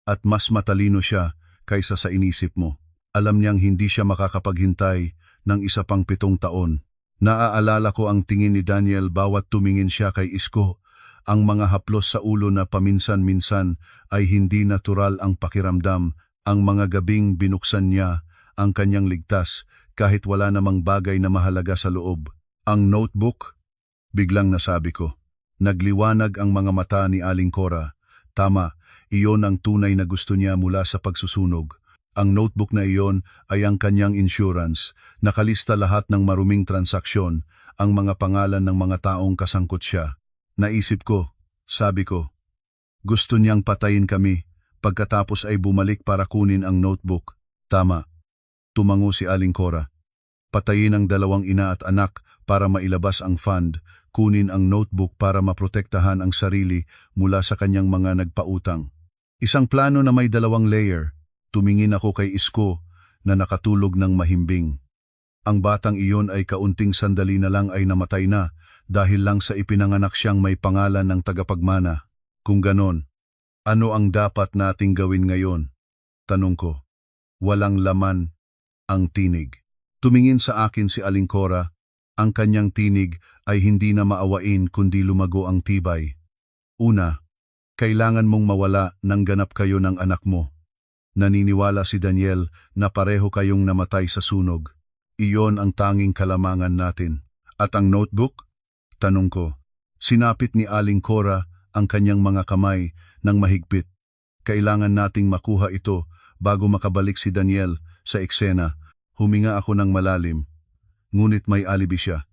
At mas matalino siya kaysa sa inisip mo. Alam niyang hindi siya makakapaghintay ng isa pang 7 taon. Naaalala ko ang tingin ni Daniel bawat tumingin siya kay Isko. Ang mga haplos sa ulo na paminsan-minsan ay hindi natural ang pakiramdam. Ang mga gabing binuksan niya ang kanyang ligtas kahit wala namang bagay na mahalaga sa loob. Ang notebook, biglang nasabi ko. Nagliwanag ang mga mata ni Aling Cora. Tama, iyon ang tunay na gusto niya mula sa pagsusunog. Ang notebook na iyon ay ang kanyang insurance. Nakalista lahat ng maruming transaksyon, ang mga pangalan ng mga taong kasangkot siya. Naisip ko, sabi ko, gusto niyang patayin kami, pagkatapos ay bumalik para kunin ang notebook. Tama, tumango si Aling Cora. Patayin ang dalawang ina at anak para mailabas ang fund, kunin ang notebook para maprotektahan ang sarili mula sa kanyang mga nagpautang. Isang plano na may dalawang layer. Tumingin ako kay Isko na nakatulog ng mahimbing. Ang batang iyon ay kaunting sandali na lang ay namatay na dahil lang sa ipinanganak siyang may pangalan ng tagapagmana. Kung ganon, ano ang dapat nating gawin ngayon? Tanong ko. Walang laman ang tinig. Tumingin sa akin si Aling Cora. Ang kanyang tinig ay hindi na maawain kundi lumago ang tibay. Una, kailangan mong mawala nang ganap kayo ng anak mo. Naniniwala si Daniel na pareho kayong namatay sa sunog. Iyon ang tanging kalamangan natin. At ang notebook? Tanong ko. Sinapit ni Aling Cora ang kanyang mga kamay ng mahigpit. Kailangan nating makuha ito bago makabalik si Daniel sa eksena. Huminga ako ng malalim. Ngunit may alibi siya.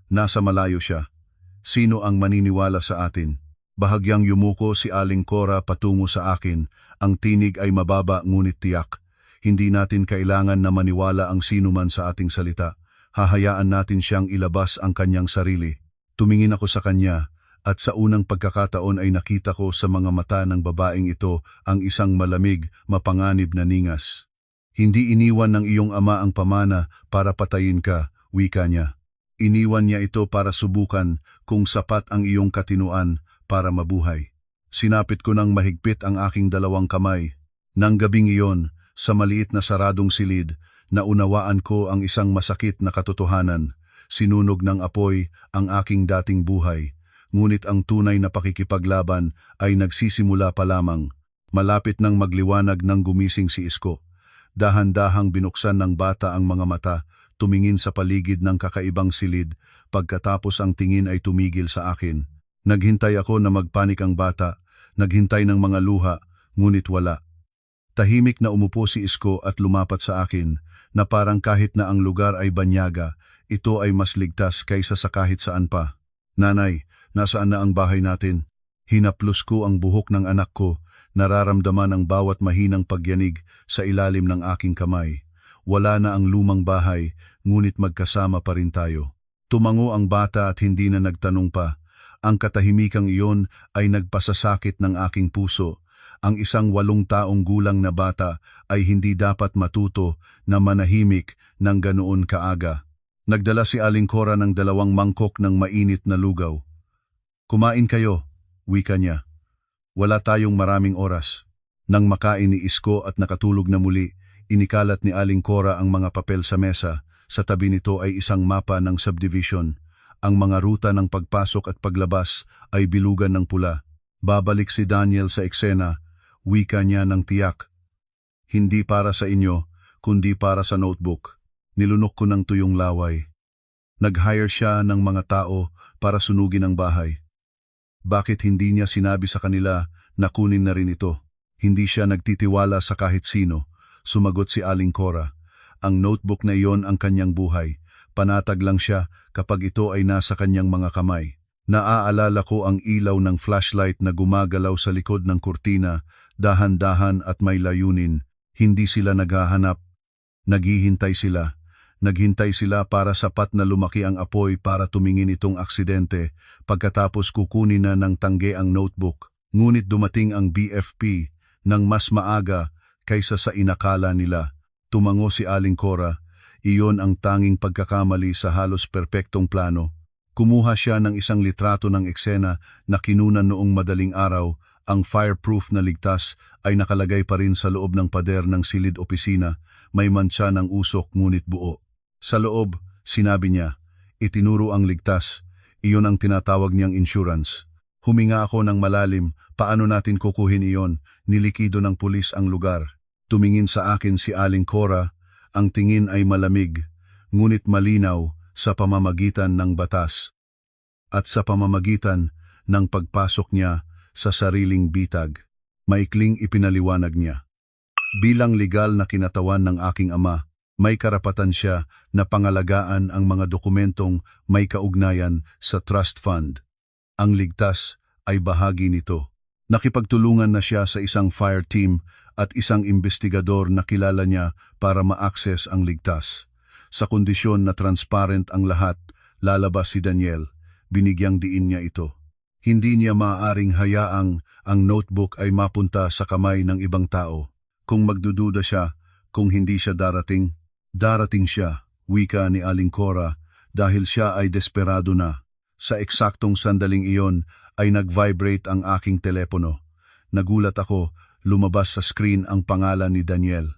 Nasa malayo siya. Sino ang maniniwala sa atin? Bahagyang yumuko si Aling Cora patungo sa akin. Ang tinig ay mababa ngunit tiyak. Hindi natin kailangan na maniwala ang sinuman sa ating salita. Hahayaan natin siyang ilabas ang kanyang sarili. Tumingin ako sa kanya at sa unang pagkakataon ay nakita ko sa mga mata ng babaeng ito ang isang malamig, mapanganib na ningas. Hindi iniwan ng iyong ama ang pamana para patayin ka, wika niya. Iniwan niya ito para subukan kung sapat ang iyong katinuan para mabuhay. Sinapit ko ng mahigpit ang aking dalawang kamay. Nang gabing iyon, sa maliit na saradong silid, naunawaan ko ang isang masakit na katotohanan. Sinunog ng apoy ang aking dating buhay. Ngunit ang tunay na pakikipaglaban ay nagsisimula pa lamang. Malapit nang magliwanag nang gumising si Isko. Dahan-dahang binuksan ng bata ang mga mata, tumingin sa paligid ng kakaibang silid, pagkatapos ang tingin ay tumigil sa akin. Naghintay ako na magpanik ang bata, naghintay ng mga luha, ngunit wala. Tahimik na umupo si Isko at lumapat sa akin, na parang kahit na ang lugar ay banyaga, ito ay mas ligtas kaysa sa kahit saan pa. Nanay, nasaan na ang bahay natin? Hinaplos ko ang buhok ng anak ko, nararamdaman ang bawat mahinang pagyanig sa ilalim ng aking kamay. Wala na ang lumang bahay, ngunit magkasama pa rin tayo. Tumango ang bata at hindi na nagtanong pa. Ang katahimikang iyon ay nagpasasakit ng aking puso. Ang isang 8 taong gulang na bata ay hindi dapat matuto na manahimik ng ganoon kaaga. Nagdala si Aling Cora ng 2 mangkok ng mainit na lugaw. Kumain kayo, wika niya. Wala tayong maraming oras. Nang makain ni Isko at nakatulog na muli, inikalat ni Aling Cora ang mga papel sa mesa. Sa tabi nito ay isang mapa ng subdivision. Ang mga ruta ng pagpasok at paglabas ay bilugan ng pula. Babalik si Daniel sa eksena, wika niya ng tiyak. Hindi para sa inyo, kundi para sa notebook. Nilunok ko ng tuyong laway. Nag-hire siya ng mga tao para sunugin ang bahay. Bakit hindi niya sinabi sa kanila na kunin na rin ito? Hindi siya nagtitiwala sa kahit sino. Sumagot si Aling Cora. Ang notebook na iyon ang kanyang buhay. Panatag lang siya kapag ito ay nasa kanyang mga kamay. Naaalala ko ang ilaw ng flashlight na gumagalaw sa likod ng kurtina, dahan-dahan at may layunin. Hindi sila naghahanap. Naghihintay sila. Naghintay sila para sapat na lumaki ang apoy para tumingin itong aksidente, pagkatapos kukunin na ng tangge ang notebook. Ngunit dumating ang BFP ng mas maaga kaysa sa inakala nila. Tumango si Aling Cora. Iyon ang tanging pagkakamali sa halos perpektong plano. Kumuha siya ng isang litrato ng eksena na kinunan noong madaling araw. Ang fireproof na ligtas ay nakalagay pa rin sa loob ng pader ng silid opisina. May mantsa ng usok ngunit buo. Sa loob, sinabi niya, itinuro ang ligtas. Iyon ang tinatawag niyang insurance. Huminga ako ng malalim. Paano natin kukuhin iyon? Nilikido ng pulis ang lugar. Tumingin sa akin si Aling Cora. Ang tingin ay malamig, ngunit malinaw sa pamamagitan ng batas. At sa pamamagitan ng pagpasok niya sa sariling bitag. Maikling ipinaliwanag niya. Bilang legal na kinatawan ng aking ama, may karapatan siya na pangalagaan ang mga dokumentong may kaugnayan sa trust fund. Ang ligtas ay bahagi nito. Nakipagtulungan na siya sa isang fire team at isang investigador na kilala niya para ma-access ang ligtas. Sa kondisyon na transparent ang lahat, lalabas si Daniel. Binigyang diin niya ito. Hindi niya maaaring hayaang ang notebook ay mapunta sa kamay ng ibang tao. Kung magdududa siya, kung hindi siya darating, darating siya, wika ni Aling Cora, dahil siya ay desperado na. Sa eksaktong sandaling iyon ay nag-vibrate ang aking telepono. Nagulat ako, lumabas sa screen ang pangalan ni Daniel.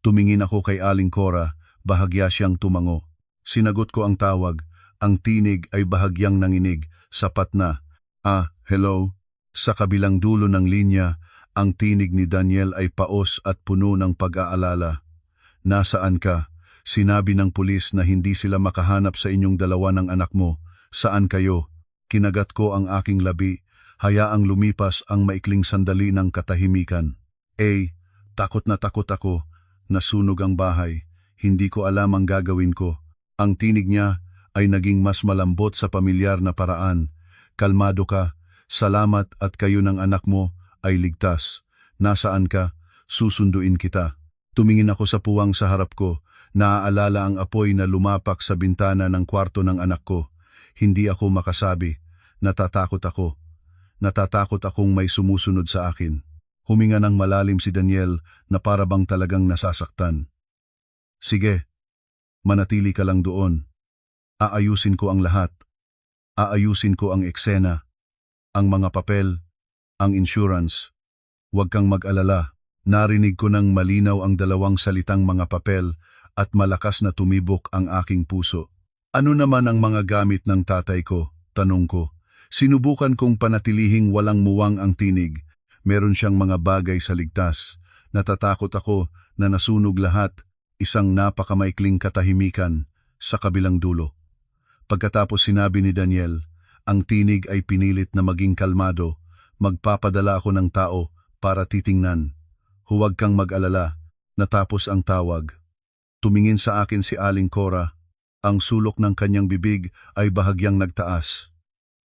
Tumingin ako kay Aling Cora, bahagya siyang tumango. Sinagot ko ang tawag, ang tinig ay bahagyang nanginig, sapat na. Hello? Sa kabilang dulo ng linya, ang tinig ni Daniel ay paos at puno ng pag-aalala. Nasaan ka? Sinabi ng pulis na hindi sila makahanap sa inyong dalawa ng anak mo. Saan kayo? Kinagat ko ang aking labi, hayaang lumipas ang maikling sandali ng katahimikan. Takot na takot ako, nasunog ang bahay, hindi ko alam ang gagawin ko. Ang tinig niya ay naging mas malambot sa pamilyar na paraan. Kalmado ka, salamat at kayo ng anak mo ay ligtas. Nasaan ka? Susunduin kita. Tumingin ako sa puwang sa harap ko, naaalala ang apoy na lumapak sa bintana ng kwarto ng anak ko. Hindi ako makasabi. Natatakot ako. Natatakot akong may sumusunod sa akin. Huminga ng malalim si Daniel na para bang talagang nasasaktan. Sige, manatili ka lang doon. Aayusin ko ang lahat. Aayusin ko ang eksena, ang mga papel, ang insurance. Huwag kang mag-alala. Narinig ko ng malinaw ang dalawang salitang mga papel at malakas na tumibok ang aking puso. Ano naman ang mga gamit ng tatay ko? Tanong ko. Sinubukan kong panatilihing walang muwang ang tinig. Meron siyang mga bagay sa ligtas. Natatakot ako na nasunog lahat, isang napakamaikling katahimikan sa kabilang dulo. Pagkatapos sinabi ni Daniel, ang tinig ay pinilit na maging kalmado. Magpapadala ako ng tao para titingnan. Huwag kang mag-alala. Natapos ang tawag. Tumingin sa akin si Aling Cora. Ang sulok ng kanyang bibig ay bahagyang nagtaas.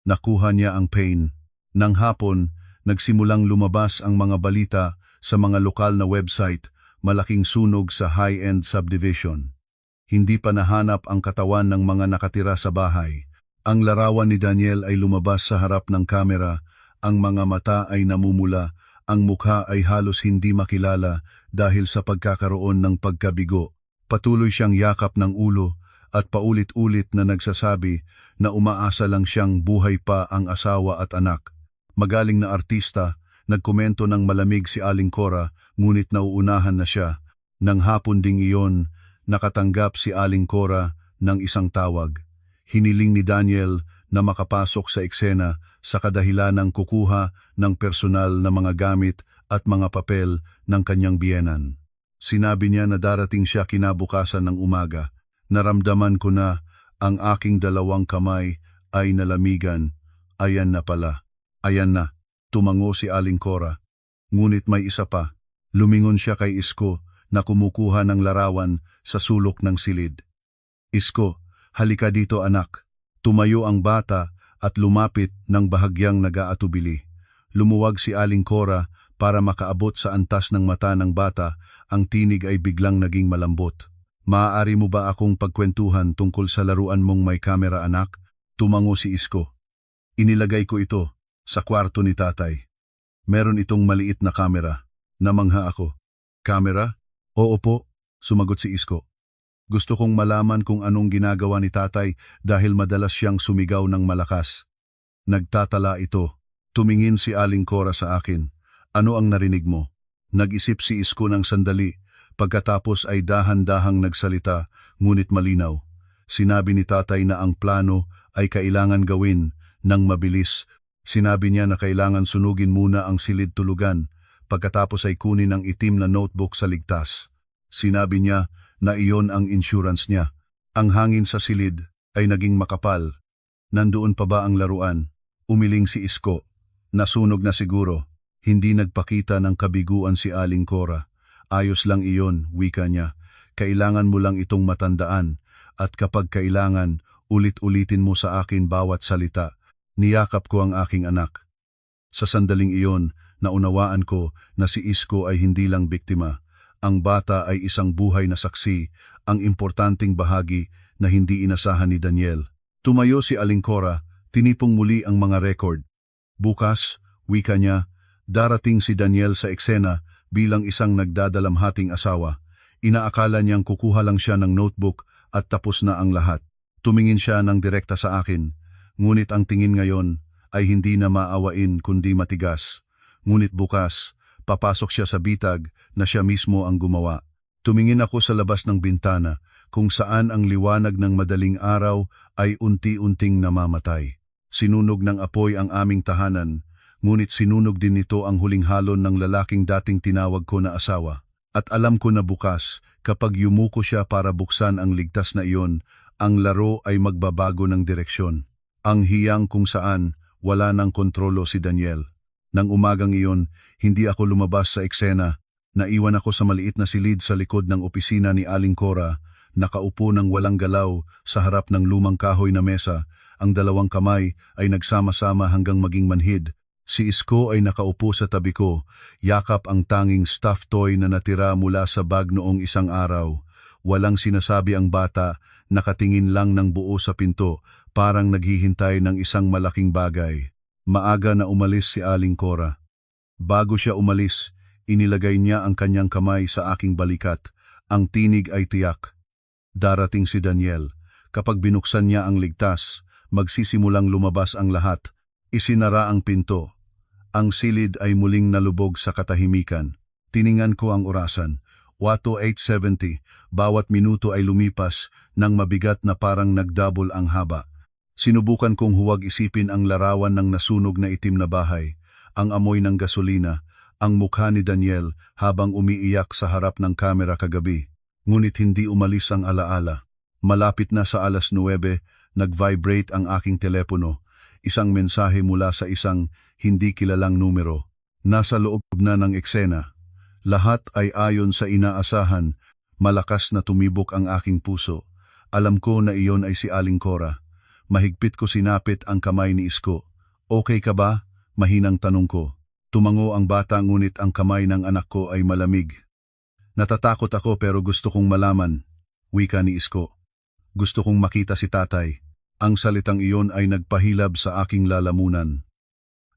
Nakuha niya ang pain. Nang hapon, nagsimulang lumabas ang mga balita sa mga lokal na website, malaking sunog sa high-end subdivision. Hindi pa nahanap ang katawan ng mga nakatira sa bahay. Ang larawan ni Daniel ay lumabas sa harap ng kamera, ang mga mata ay namumula, ang mukha ay halos hindi makilala dahil sa pagkakaroon ng pagkabigo. Patuloy siyang yakap ng ulo at paulit-ulit na nagsasabi na umaasa lang siyang buhay pa ang asawa at anak. Magaling na artista, nagkomento ng malamig si Aling Cora, ngunit nauunahan na siya. Nang hapon ding iyon, nakatanggap si Aling Cora ng isang tawag. Hiniling ni Daniel na makapasok sa eksena sa kadahilanang kukuha ng personal na mga gamit at mga papel ng kanyang biyenan. Sinabi niya na darating siya kinabukasan ng umaga. Naramdaman ko na ang aking dalawang kamay ay nalamigan. Ayan na pala. Ayan na. Tumango si Aling Cora. Ngunit may isa pa. Lumingon siya kay Isko na kumukuha ng larawan sa sulok ng silid. Isko, halika dito anak. Tumayo ang bata at lumapit ng bahagyang nag-aatubili. Lumuwag si Aling Cora para makaabot sa antas ng mata ng bata, ang tinig ay biglang naging malambot. Maaari mo ba akong pagkwentuhan tungkol sa laruan mong may kamera anak? Tumango si Isko. Inilagay ko ito sa kwarto ni tatay. Meron itong maliit na kamera. Namangha ako. Kamera? Oo po, sumagot si Isko. Gusto kong malaman kung anong ginagawa ni tatay dahil madalas siyang sumigaw ng malakas. Nagtatala ito. Tumingin si Aling Cora sa akin. Ano ang narinig mo? Nag-isip si Isko ng sandali. Pagkatapos ay dahan-dahang nagsalita, ngunit malinaw. Sinabi ni tatay na ang plano ay kailangan gawin ng mabilis. Sinabi niya na kailangan sunugin muna ang silid tulugan, pagkatapos ay kunin ang itim na notebook sa ligtas. Sinabi niya na iyon ang insurance niya. Ang hangin sa silid ay naging makapal. Nandoon pa ba ang laruan? Umiling si Isko. Nasunog na siguro. Hindi nagpakita ng kabiguan si Aling Cora. Ayos lang iyon, wika niya. Kailangan mo lang itong matandaan. At kapag kailangan, ulit-ulitin mo sa akin bawat salita. Niyakap ko ang aking anak. Sa sandaling iyon, naunawaan ko na si Isko ay hindi lang biktima. Ang bata ay isang buhay na saksi, ang importanteng bahagi na hindi inasahan ni Daniel. Tumayo si Aling Cora, tinipong muli ang mga record. Bukas, wika niya, darating si Daniel sa eksena bilang isang nagdadalamhating asawa. Inaakala niyang kukuha lang siya ng notebook at tapos na ang lahat. Tumingin siya ng direkta sa akin, ngunit ang tingin ngayon ay hindi na maawain kundi matigas. Ngunit bukas, papasok siya sa bitag na siya mismo ang gumawa. Tumingin ako sa labas ng bintana kung saan ang liwanag ng madaling araw ay unti-unting namamatay. Sinunog ng apoy ang aming tahanan, ngunit sinunog din nito ang huling halon ng lalaking dating tinawag ko na asawa. At alam ko na bukas, kapag yumuko siya para buksan ang ligtas na iyon, ang laro ay magbabago ng direksyon. Ang hiyang kung saan wala ng kontrolo si Daniel. Nang umagang iyon, hindi ako lumabas sa eksena. Naiwan ako sa maliit na silid sa likod ng opisina ni Aling Cora, nakaupo ng walang galaw sa harap ng lumang kahoy na mesa. Ang dalawang kamay ay nagsama-sama hanggang maging manhid. Si Isko ay nakaupo sa tabi ko, yakap ang tanging stuffed toy na natira mula sa bag noong isang araw. Walang sinasabi ang bata, nakatingin lang ng buo sa pinto, parang naghihintay ng isang malaking bagay. Maaga na umalis si Aling Cora. Bago siya umalis, inilagay niya ang kanyang kamay sa aking balikat. Ang tinig ay tiyak. Darating si Daniel. Kapag binuksan niya ang ligtas, magsisimulang lumabas ang lahat. Isinara ang pinto. Ang silid ay muling nalubog sa katahimikan. Tiningan ko ang orasan. Wato 8:70, bawat minuto ay lumipas ng mabigat na parang nagdouble ang haba. Sinubukan kong huwag isipin ang larawan ng nasunog na itim na bahay, ang amoy ng gasolina, ang mukha ni Daniel habang umiiyak sa harap ng kamera kagabi. Ngunit hindi umalis ang alaala. Malapit na sa 9:00, nag-vibrate ang aking telepono. Isang mensahe mula sa isang hindi kilalang numero. Nasa loob na ng eksena. Lahat ay ayon sa inaasahan. Malakas na tumibok ang aking puso. Alam ko na iyon ay si Aling Cora. Mahigpit ko sinapit ang kamay ni Isko. Okay ka ba? Mahinang tanong ko. Tumango ang bata ngunit ang kamay ng anak ko ay malamig. Natatakot ako pero gusto kong malaman. Wika ni Isko. Gusto kong makita si tatay. Ang salitang iyon ay nagpahilab sa aking lalamunan.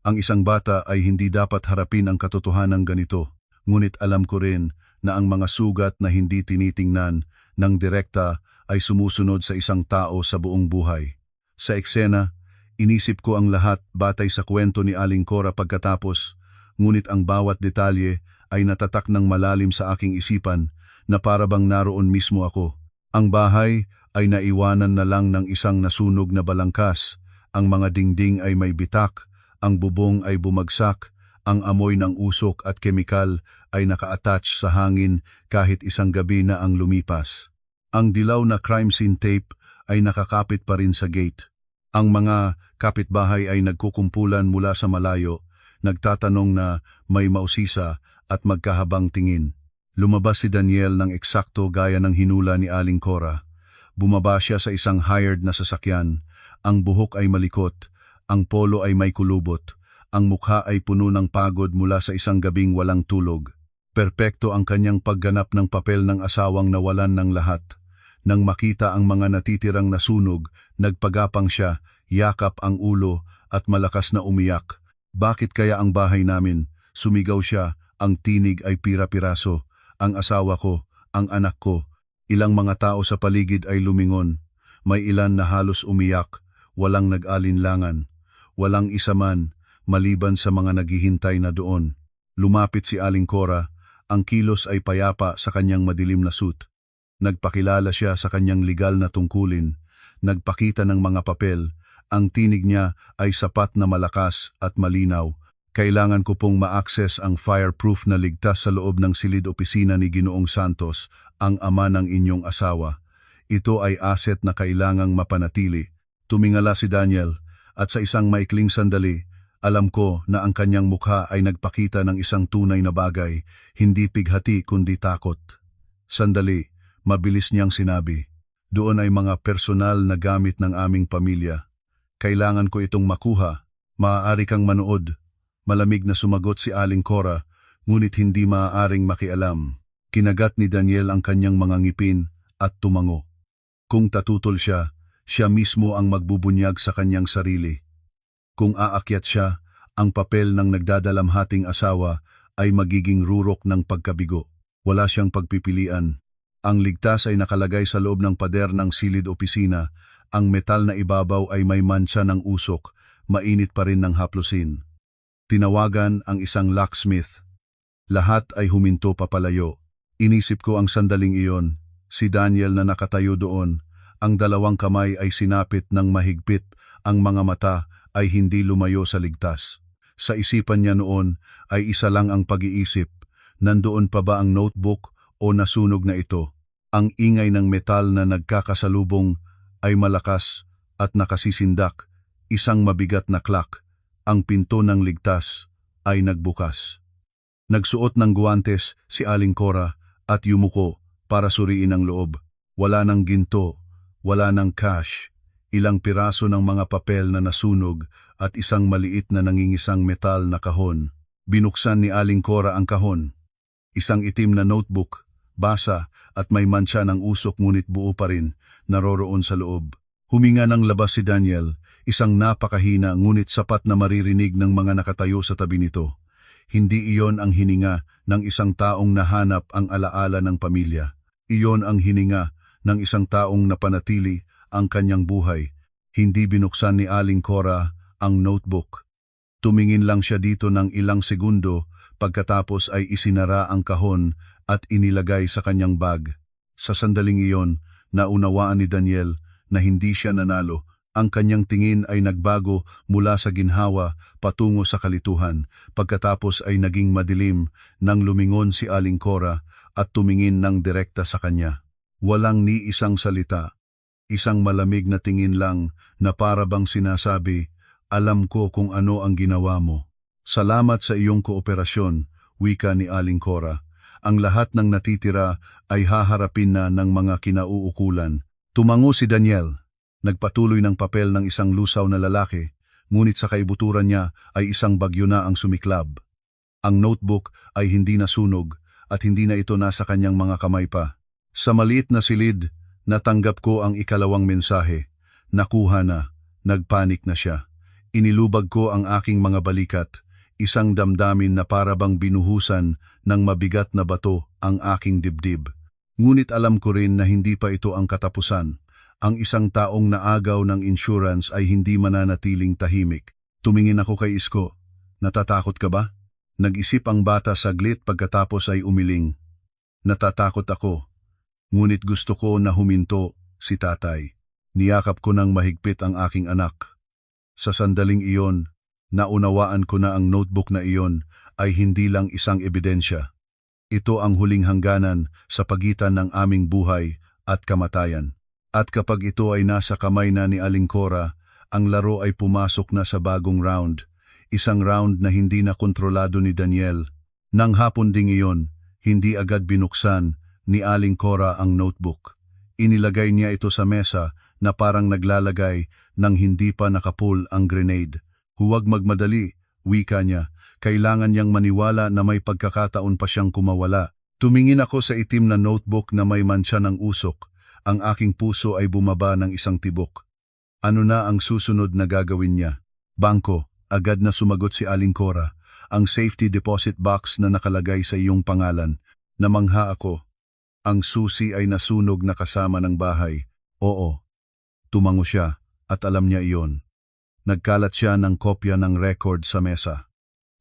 Ang isang bata ay hindi dapat harapin ang katotohanan ganito. Ngunit alam ko rin na ang mga sugat na hindi tinitingnan ng direkta ay sumusunod sa isang tao sa buong buhay. Sa eksena, inisip ko ang lahat batay sa kwento ni Aling Cora pagkatapos, ngunit ang bawat detalye ay natatak ng malalim sa aking isipan na parabang naroon mismo ako. Ang bahay ay naiwanan na lang ng isang nasunog na balangkas, ang mga dingding ay may bitak, ang bubong ay bumagsak, ang amoy ng usok at kemikal ay naka-attach sa hangin kahit isang gabi na ang lumipas. Ang dilaw na crime scene tape ay nakakapit pa rin sa gate. Ang mga kapitbahay ay nagkukumpulan mula sa malayo, nagtatanong na may mausisa at magkahabang tingin. Lumabas si Daniel ng eksakto gaya ng hinula ni Aling Cora. Bumaba siya sa isang hired na sasakyan. Ang buhok ay malikot, ang polo ay may kulubot, ang mukha ay puno ng pagod mula sa isang gabing walang tulog. Perpekto ang kanyang pagganap ng papel ng asawang nawalan ng lahat. Nang makita ang mga natitirang nasunog, nagpagapang siya, yakap ang ulo at malakas na umiyak. Bakit kaya ang bahay namin? Sumigaw siya, ang tinig ay pira-piraso. Ang asawa ko, ang anak ko. Ilang mga tao sa paligid ay lumingon. May ilan na halos umiyak, walang nag-alinlangan. Walang isa man, maliban sa mga naghihintay na doon. Lumapit si Aling Cora, ang kilos ay payapa sa kanyang madilim na suit. Nagpakilala siya sa kanyang legal na tungkulin, nagpakita ng mga papel, ang tinig niya ay sapat na malakas at malinaw. Kailangan ko pong ma-access ang fireproof na ligtas sa loob ng silid opisina ni Ginoong Santos, ang ama ng inyong asawa. Ito ay asset na kailangang mapanatili. Tumingala si Daniel. At sa isang maikling sandali, alam ko na ang kanyang mukha ay nagpakita ng isang tunay na bagay, hindi pighati kundi takot. Sandali, mabilis niyang sinabi, doon ay mga personal na gamit ng aming pamilya. Kailangan ko itong makuha, maaari kang manood. Malamig na sumagot si Aling Cora, ngunit hindi maaaring makialam. Kinagat ni Daniel ang kanyang mga ngipin at tumango. Kung tatutol siya, siya mismo ang magbubunyag sa kanyang sarili. Kung aakyat siya, ang papel ng nagdadalamhating asawa ay magiging rurok ng pagkabigo. Wala siyang pagpipilian. Ang ligtas ay nakalagay sa loob ng pader ng silid opisina. Ang metal na ibabaw ay may mantsa ng usok, mainit pa rin ng haplusin. Tinawagan ang isang locksmith. Lahat ay huminto papalayo. Inisip ko ang sandaling iyon, si Daniel na nakatayo doon. Ang dalawang kamay ay sinapit ng mahigpit, ang mga mata ay hindi lumayo sa ligtas. Sa isipan niya noon ay isa lang ang pag-iisip, nandoon pa ba ang notebook o nasunog na ito? Ang ingay ng metal na nagkakasalubong ay malakas at nakasisindak, isang mabigat na clack, ang pinto ng ligtas ay nagbukas. Nagsuot ng guwantes si Aling Cora at yumuko para suriin ang loob. Wala ng ginto, wala ng cash, ilang piraso ng mga papel na nasunog at isang maliit na nangingisang metal na kahon. Binuksan ni Aling Cora ang kahon. Isang itim na notebook, basa at may mantsa ng usok ngunit buo pa rin, naroroon sa loob. Huminga ng labas si Daniel, isang napakahina ngunit sapat na maririnig ng mga nakatayo sa tabi nito. Hindi iyon ang hininga ng isang taong nahanap ang alaala ng pamilya. Iyon ang hininga ng isang taong napanatili ang kanyang buhay. Hindi binuksan ni Aling Cora ang notebook. Tumingin lang siya dito ng ilang segundo, pagkatapos ay isinara ang kahon at inilagay sa kanyang bag. Sa sandaling iyon, naunawaan ni Daniel na hindi siya nanalo. Ang kanyang tingin ay nagbago mula sa ginhawa patungo sa kalituhan, pagkatapos ay naging madilim nang lumingon si Aling Cora at tumingin ng direkta sa kanya. Walang ni isang salita, isang malamig na tingin lang na para bang sinasabi, alam ko kung ano ang ginawa mo. Salamat sa iyong kooperasyon, wika ni Aling Cora. Ang lahat ng natitira ay haharapin na ng mga kinauukulan. Tumango si Daniel. Nagpatuloy ng papel ng isang lusaw na lalaki, ngunit sa kaibuturan niya ay isang bagyo na ang sumiklab. Ang notebook ay hindi nasunog at hindi na ito nasa kanyang mga kamay pa. Sa maliit na silid, natanggap ko ang ikalawang mensahe. Nakuha na, nagpanik na siya. Inilubag ko ang aking mga balikat, isang damdamin na parabang binuhusan ng mabigat na bato ang aking dibdib. Ngunit alam ko rin na hindi pa ito ang katapusan. Ang isang taong naagaw ng insurance ay hindi mananatiling tahimik. Tumingin ako kay Isko. Natatakot ka ba? Nag-isip ang bata saglit pagkatapos ay umiling. Natatakot ako. Ngunit gusto ko na huminto, si tatay. Niyakap ko ng mahigpit ang aking anak. Sa sandaling iyon, naunawaan ko na ang notebook na iyon ay hindi lang isang ebidensya. Ito ang huling hangganan sa pagitan ng aming buhay at kamatayan. At kapag ito ay nasa kamay na ni Aling Cora, ang laro ay pumasok na sa bagong round. Isang round na hindi na kontrolado ni Daniel. Nang hapon ding iyon, hindi agad binuksan ni Aling Cora ang notebook. Inilagay niya ito sa mesa na parang naglalagay nang hindi pa nakapull ang grenade. Huwag magmadali, wika niya. Kailangan niyang maniwala na may pagkakataon pa siyang kumawala. Tumingin ako sa itim na notebook na may mantsa ng usok. Ang aking puso ay bumaba ng isang tibok. Ano na ang susunod na gagawin niya? Bangko, agad na sumagot si Aling Cora. Ang safety deposit box na nakalagay sa iyong pangalan. Namangha ako. Ang susi ay nasunog na kasama ng bahay. Oo. Tumango siya at alam niya iyon. Nagkalat siya ng kopya ng record sa mesa.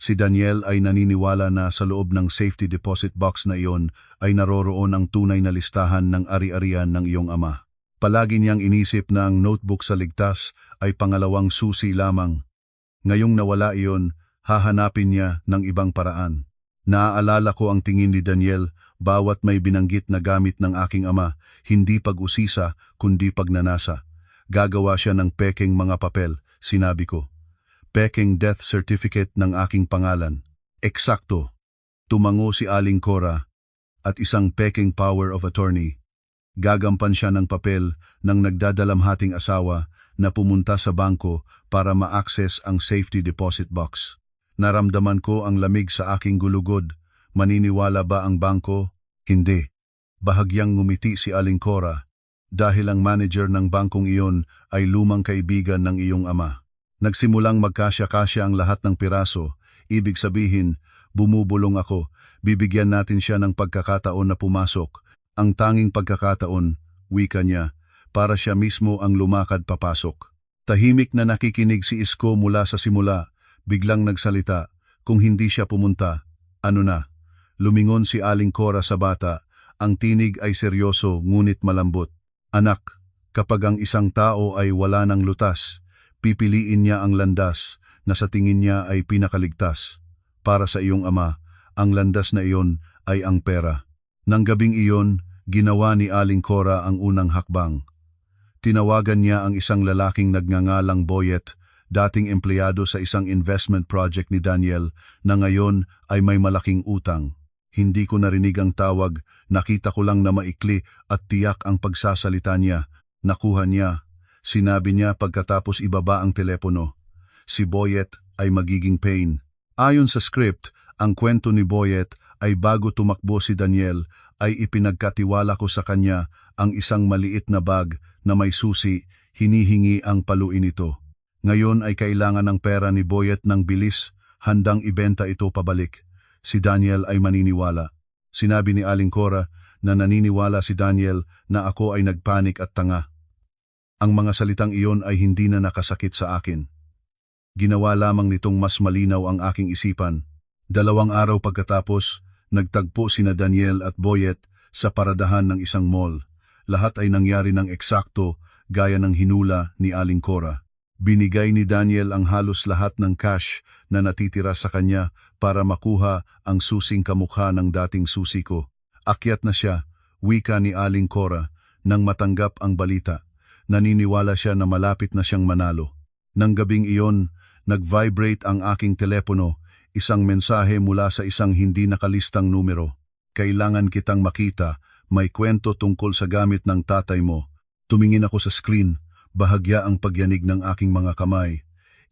Si Daniel ay naniniwala na sa loob ng safety deposit box na iyon ay naroroon ang tunay na listahan ng ari-arian ng iyong ama. Palagi niyang inisip na ang notebook sa ligtas ay pangalawang susi lamang. Ngayong nawala iyon, hahanapin niya ng ibang paraan. Naaalala ko ang tingin ni Daniel bawat may binanggit na gamit ng aking ama, hindi pag-usisa kundi pagnanasa. Gagawa siya ng pekeng mga papel, sinabi ko. Peking death certificate ng aking pangalan. Eksakto. Tumango si Aling Cora at isang peking power of attorney. Gagampan siya ng papel ng nagdadalamhating asawa na pumunta sa bangko para ma-access ang safety deposit box. Naramdaman ko ang lamig sa aking gulugod. Maniniwala ba ang bangko? Hindi. Bahagyang ngumiti si Aling Cora dahil ang manager ng bangkong iyon ay lumang kaibigan ng iyong ama. Nagsimulang magkasya-kasya ang lahat ng piraso, ibig sabihin, bumubulong ako, bibigyan natin siya ng pagkakataon na pumasok. Ang tanging pagkakataon, wika niya, para siya mismo ang lumakad papasok. Tahimik na nakikinig si Isko mula sa simula, biglang nagsalita, kung hindi siya pumunta, ano na? Lumingon si Aling Cora sa bata, ang tinig ay seryoso ngunit malambot. Anak, kapag ang isang tao ay wala ng lutas, pipiliin niya ang landas na sa tingin niya ay pinakaligtas. Para sa iyong ama, ang landas na iyon ay ang pera. Nang gabing iyon, ginawa ni Aling Cora ang unang hakbang. Tinawagan niya ang isang lalaking nagngangalang Boyet, dating empleyado sa isang investment project ni Daniel na ngayon ay may malaking utang. Hindi ko narinig ang tawag, nakita ko lang na maikli at tiyak ang pagsasalita niya. Nakuha niya. Sinabi niya pagkatapos ibaba ang telepono. Si Boyet ay magiging pain. Ayon sa script, ang kwento ni Boyet ay bago tumakbo si Daniel ay ipinagkatiwala ko sa kanya ang isang maliit na bag na may susi, hinihingi ang paluin ito. Ngayon ay kailangan ng pera ni Boyet ng bilis, handang ibenta ito pabalik. Si Daniel ay maniniwala. Sinabi ni Aling Cora na naniniwala si Daniel na ako ay nagpanik at tanga. Ang mga salitang iyon ay hindi na nakasakit sa akin. Ginawa lamang nitong mas malinaw ang aking isipan. 2 araw pagkatapos, nagtagpo sina Daniel at Boyet sa paradahan ng isang mall. Lahat ay nangyari ng eksakto gaya ng hinula ni Aling Cora. Binigay ni Daniel ang halos lahat ng cash na natitira sa kanya para makuha ang susing kamukha ng dating susi ko. Akyat na siya, wika ni Aling Cora, nang matanggap ang balita. Naniniwala siya na malapit na siyang manalo. Nang gabing iyon, nag-vibrate ang aking telepono, isang mensahe mula sa isang hindi nakalistang numero. Kailangan kitang makita, may kwento tungkol sa gamit ng tatay mo. Tumingin ako sa screen, bahagya ang pagyanig ng aking mga kamay.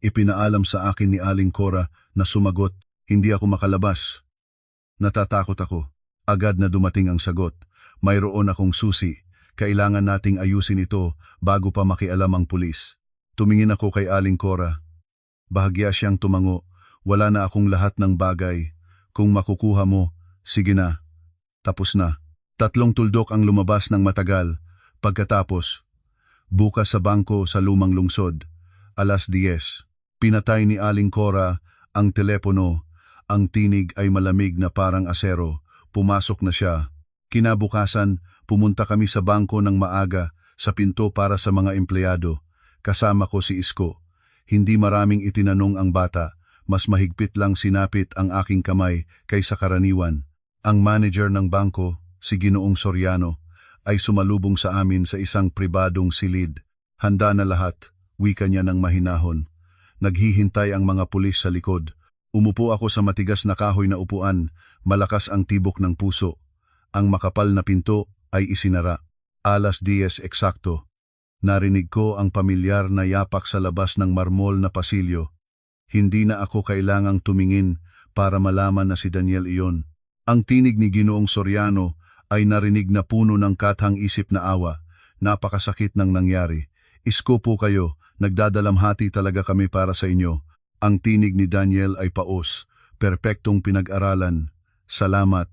Ipinaalam sa akin ni Aling Cora na sumagot, hindi ako makalabas. Natatakot ako. Agad na dumating ang sagot. Mayroon akong susi. Kailangan nating ayusin ito bago pa makialam ang pulis. Tumingin ako kay Aling Cora. Bahagya siyang tumango. Wala na akong lahat ng bagay. Kung makukuha mo, sige na. Tapos na. 3 tuldok ang lumabas ng matagal. Pagkatapos, bukas sa bangko sa lumang lungsod. 10:00. Pinatay ni Aling Cora ang telepono. Ang tinig ay malamig na parang asero. Pumasok na siya. Kinabukasan, pumunta kami sa bangko ng maaga, sa pinto para sa mga empleyado. Kasama ko si Isko. Hindi maraming itinanong ang bata, mas mahigpit lang sinapit ang aking kamay kaysa karaniwan. Ang manager ng bangko, si Ginoong Soriano, ay sumalubong sa amin sa isang pribadong silid. Handa na lahat, wika niya ng mahinahon. Naghihintay ang mga pulis sa likod. Umupo ako sa matigas na kahoy na upuan, malakas ang tibok ng puso. Ang makapal na pinto ay isinara. 10:00 eksakto. Narinig ko ang pamilyar na yapak sa labas ng marmol na pasilyo. Hindi na ako kailangang tumingin para malaman na si Daniel iyon. Ang tinig ni Ginoong Soriano ay narinig na puno ng kathang isip na awa. Napakasakit ng nangyari. Isko po kayo, nagdadalamhati talaga kami para sa inyo. Ang tinig ni Daniel ay paos, perpektong pinag-aralan. Salamat.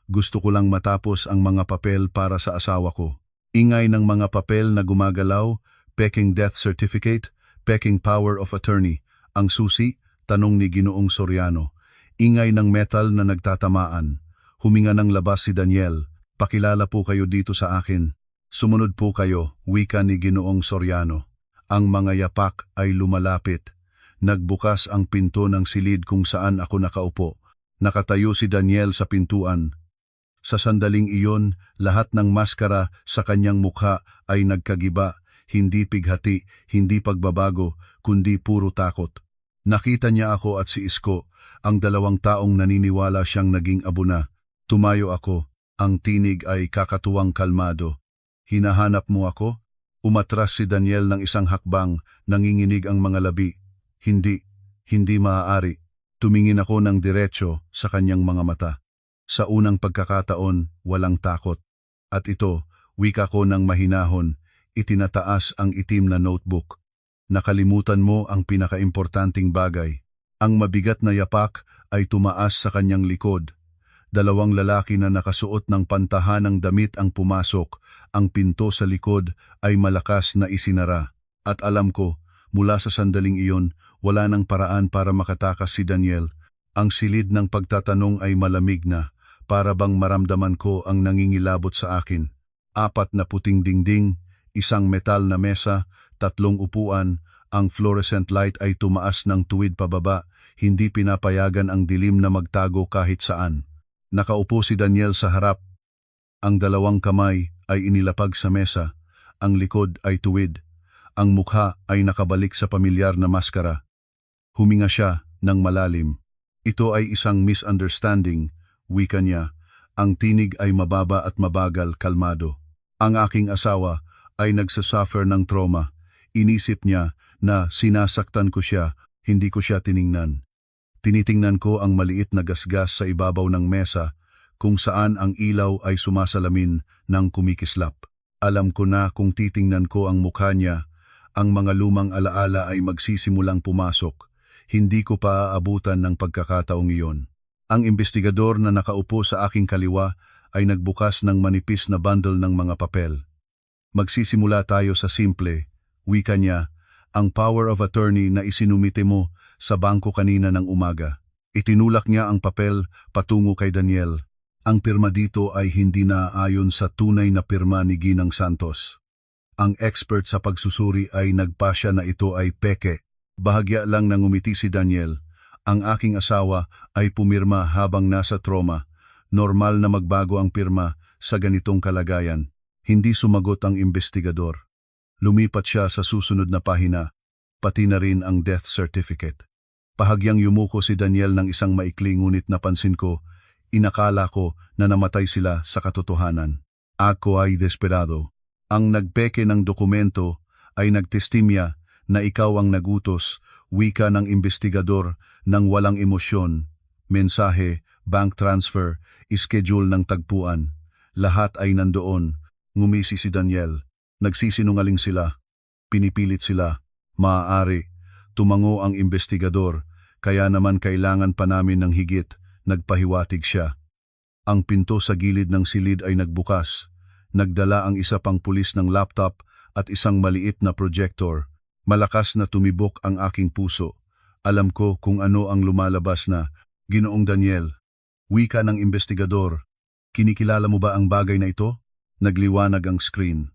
Gusto ko lang matapos ang mga papel para sa asawa ko. Ingay ng mga papel na gumagalaw, peking death certificate, peking power of attorney. Ang susi, tanong ni Ginoong Soriano. Ingay ng metal na nagtatamaan. Huminga ng labas si Daniel. Pakilala po kayo dito sa akin. Sumunod po kayo, wika ni Ginoong Soriano. Ang mga yapak ay lumalapit. Nagbukas ang pinto ng silid kung saan ako nakaupo. Nakatayo si Daniel sa pintuan. Sa sandaling iyon, lahat ng maskara sa kanyang mukha ay nagkagiba. hindi pighati, hindi pagbabago, kundi puro takot. Nakita niya ako at si Isko, ang dalawang taong naniniwala siyang naging abo na. Tumayo ako, ang tinig ay kakatuwang kalmado. Hinahanap mo ako? Umatras si Daniel ng isang hakbang, nanginginig ang mga labi. Hindi maaari. Tumingin ako ng diretso sa kanyang mga mata. Sa unang pagkakataon, walang takot. At ito, wika ko ng mahinahon, itinataas ang itim na notebook. Nakalimutan mo ang pinakaimportanting bagay. Ang mabigat na yapak ay tumaas sa kanyang likod. Dalawang lalaki na nakasuot ng pantahanang damit ang pumasok. Ang pinto sa likod ay malakas na isinara. At alam ko, mula sa sandaling iyon, wala nang paraan para makatakas si Daniel. Ang silid ng pagtatanong ay malamig na, para bang maramdaman ko ang nangingilabot sa akin. 4 na puting dingding, isang metal na mesa, 3 upuan, ang fluorescent light ay tumaas ng tuwid pababa, hindi pinapayagan ang dilim na magtago kahit saan. Nakaupo si Daniel sa harap. Ang dalawang kamay ay inilapag sa mesa, ang likod ay tuwid, ang mukha ay nakabalik sa pamilyar na maskara. Huminga siya ng malalim. Ito ay isang misunderstanding, wika niya. Ang tinig ay mababa at mabagal, kalmado. Ang aking asawa ay nagsasuffer ng trauma. Inisip niya na sinasaktan ko siya, hindi ko siya tiningnan. Tinitingnan ko ang maliit na gasgas sa ibabaw ng mesa, kung saan ang ilaw ay sumasalamin ng kumikislap. Alam ko na kung titingnan ko ang mukha niya, ang mga lumang alaala ay magsisimulang pumasok. Hindi ko pa aabutan ng pagkakataong iyon. Ang investigador na nakaupo sa aking kaliwa ay nagbukas ng manipis na bundle ng mga papel. Magsisimula tayo sa simple, wika niya, ang power of attorney na isinumite mo sa bangko kanina ng umaga. Itinulak niya ang papel patungo kay Daniel. Ang pirma dito ay hindi naaayon sa tunay na pirma ni Ginang Santos. Ang expert sa pagsusuri ay nagpasya na ito ay peke. Bahagya lang nang umiti si Daniel. Ang aking asawa ay pumirma habang nasa trauma. Normal na magbago ang pirma sa ganitong kalagayan. Hindi sumagot ang investigador. Lumipat siya sa susunod na pahina, pati na rin ang death certificate. Pahagyang yumuko si Daniel ng isang maikli ngunit napansin ko, inakala ko na namatay sila sa katotohanan. Ako ay desperado. Ang nagpeke ng dokumento ay nagtestimya na ikaw ang nagutos, wika ng investigador ng walang emosyon, mensahe, bank transfer, schedule ng tagpuan. Lahat ay nandoon. Ngumisi si Daniel. Nagsisinungaling sila. Pinipilit sila. Maaari. Tumango ang investigador. Kaya naman kailangan pa namin ng higit. Nagpahiwatig siya. Ang pinto sa gilid ng silid ay nagbukas. Nagdala ang isa pang pulis ng laptop at isang maliit na projector. Malakas na tumibok ang aking puso. Alam ko kung ano ang lumalabas na, Ginoong Daniel. Wika ng investigador. Kinikilala mo ba ang bagay na ito? Nagliwanag ang screen.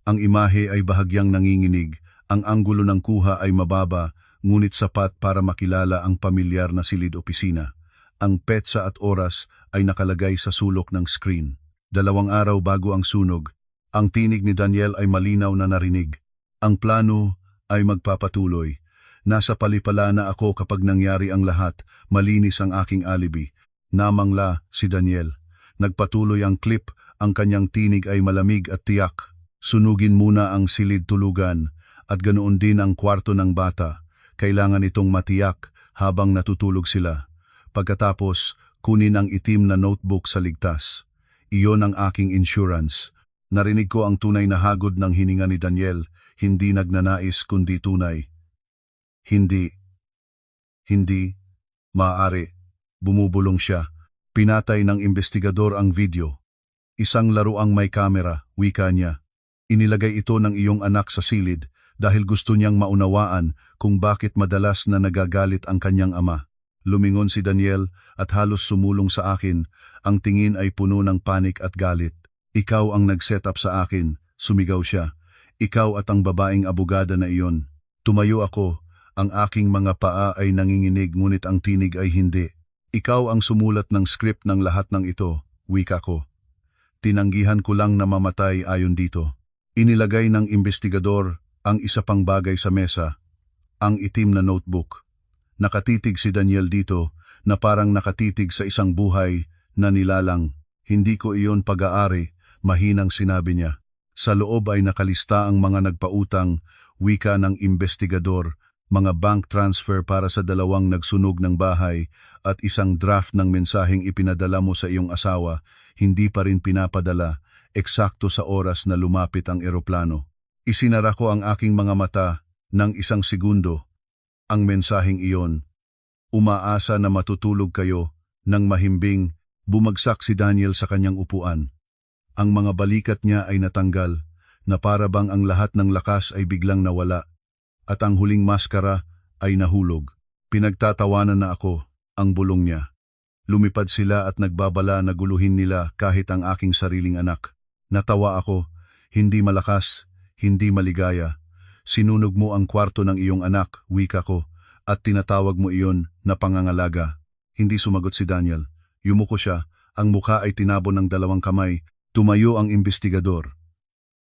Ang imahe ay bahagyang nanginginig. Ang anggulo ng kuha ay mababa, ngunit sapat para makilala ang pamilyar na silid opisina. Ang petsa at oras ay nakalagay sa sulok ng screen. 2 araw bago ang sunog. Ang tinig ni Daniel ay malinaw na narinig. Ang plano ay magpapatuloy. Nasa palipala na ako kapag nangyari ang lahat, malinis ang aking alibi. Namangla si Daniel. Nagpatuloy ang clip, ang kanyang tinig ay malamig at tiyak. Sunugin muna ang silid tulugan, at ganoon din ang kwarto ng bata. Kailangan itong matiyak habang natutulog sila. Pagkatapos, kunin ang itim na notebook sa ligtas. Iyon ang aking insurance. Narinig ko ang tunay na hagod ng hininga ni Daniel, hindi nagnanais kundi tunay. Hindi, maaari. Bumubulong siya. Pinatay ng investigador ang video. Isang laruang may kamera, wika niya. Inilagay ito ng iyong anak sa silid dahil gusto niyang maunawaan kung bakit madalas na nagagalit ang kanyang ama. Lumingon si Daniel at halos sumulong sa akin, ang tingin ay puno ng panik at galit. Ikaw ang nag-set up sa akin, sumigaw siya. Ikaw at ang babaeng abogada na iyon. Tumayo ako, ang aking mga paa ay nanginginig ngunit ang tinig ay hindi. Ikaw ang sumulat ng script ng lahat ng ito, wika ko. Tinanggihan ko lang na mamatay ayon dito. Inilagay ng investigador ang isa pang bagay sa mesa, ang itim na notebook. Nakatitig si Daniel dito na parang nakatitig sa isang buhay na nilalang. Hindi ko iyon pag-aari, mahinang sinabi niya. Sa loob ay nakalista ang mga nagpautang, wika ng investigador, mga bank transfer para sa 2 nagsunog ng bahay at isang draft ng mensaheng ipinadala mo sa iyong asawa, hindi pa rin pinapadala, eksakto sa oras na lumapit ang eroplano. Isinara ko ang aking mga mata ng 1 segundo. Ang mensaheng iyon, umaasa na matutulog kayo, nang mahimbing, bumagsak si Daniel sa kanyang upuan. Ang mga balikat niya ay natanggal, na para bang ang lahat ng lakas ay biglang nawala, at ang huling maskara ay nahulog. Pinagtatawanan na ako, ang bulong niya. Lumipad sila at nagbabala na guluhin nila kahit ang aking sariling anak. Natawa ako, hindi malakas, hindi maligaya. Sinunog mo ang kwarto ng iyong anak, wika ko, at tinatawag mo iyon na pangangalaga. Hindi sumagot si Daniel. Yumuko siya, ang mukha ay tinabon ng 2 kamay. Tumayo ang investigador.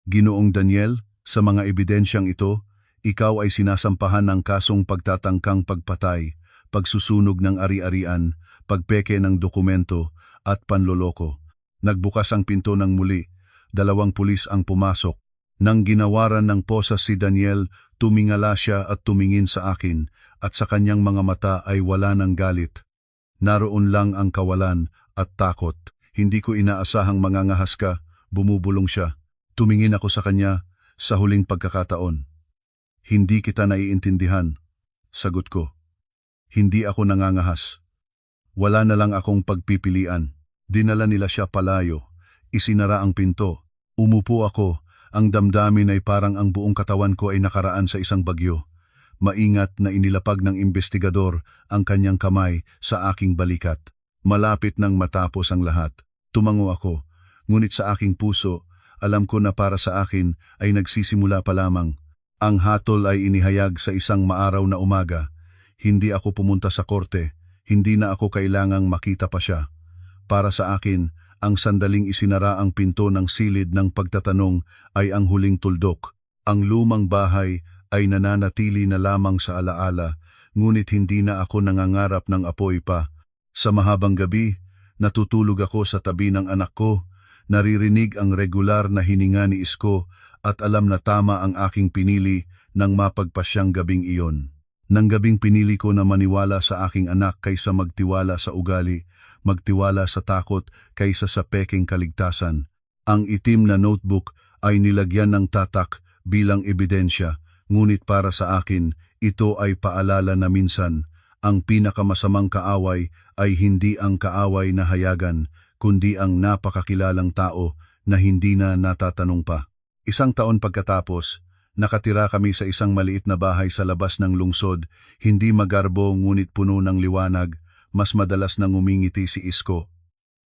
Ginoong Daniel, sa mga ebidensyang ito, ikaw ay sinasampahan ng kasong pagtatangkang pagpatay, pagsusunog ng ari-arian, pagpeke ng dokumento, at panloloko. Nagbukas ang pinto ng muli, 2 pulis ang pumasok. Nang ginawaran ng posas si Daniel, tumingala siya at tumingin sa akin, at sa kanyang mga mata ay wala ng galit. Naroon lang ang kawalan at takot. Hindi ko inaasahang mangangahas ka, bumubulong siya. Tumingin ako sa kanya sa huling pagkakataon. Hindi kita naiintindihan, sagot ko. Hindi ako nangangahas. Wala na lang akong pagpipilian. Dinala nila siya palayo. Isinara ang pinto. Umupo ako. Ang damdamin ay parang ang buong katawan ko ay nakaraan sa isang bagyo. Maingat na inilapag ng investigador ang kanyang kamay sa aking balikat. Malapit nang matapos ang lahat. Tumango ako, ngunit sa aking puso, alam ko na para sa akin ay nagsisimula pa lamang. Ang hatol ay inihayag sa isang maaraw na umaga. Hindi ako pumunta sa korte, hindi na ako kailangang makita pa siya. Para sa akin, ang sandaling isinara ang pinto ng silid ng pagtatanong ay ang huling tuldok. Ang lumang bahay ay nananatili na lamang sa alaala, ngunit hindi na ako nangangarap ng apoy pa. Sa mahabang gabi, natutulog ako sa tabi ng anak ko, naririnig ang regular na hininga ni Isko at alam na tama ang aking pinili nang mapagpasyang gabing iyon. Nang gabing pinili ko na maniwala sa aking anak kaysa magtiwala sa ugali, magtiwala sa takot kaysa sa peking kaligtasan. Ang itim na notebook ay nilagyan ng tatak bilang ebidensya, ngunit para sa akin, ito ay paalala na minsan, ang pinakamasamang kaaway ay hindi ang kaaway na hayagan, kundi ang napakakilalang tao na hindi na natatanong pa. 1 taon pagkatapos, nakatira kami sa isang maliit na bahay sa labas ng lungsod, hindi magarbo ngunit puno ng liwanag, mas madalas nang umingiti si Isko.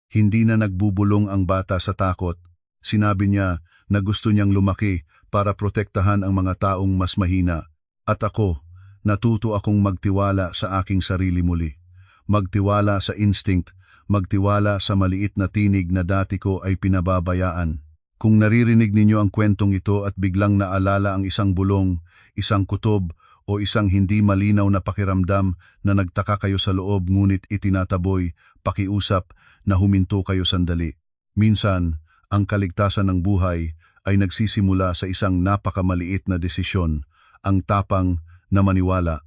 Hindi na nagbubulong ang bata sa takot. Sinabi niya na gusto niyang lumaki para protektahan ang mga taong mas mahina. At ako, natuto akong magtiwala sa aking sarili muli. Magtiwala sa instinct, magtiwala sa maliit na tinig na dati ko ay pinababayaan. Kung naririnig ninyo ang kwentong ito at biglang naalala ang isang bulong, isang kutob, o isang hindi malinaw na pakiramdam na nagtaka kayo sa loob ngunit itinataboy, pakiusap na huminto kayo sandali. Minsan, ang kaligtasan ng buhay ay nagsisimula sa isang napakamaliit na desisyon, ang tapang na maniwala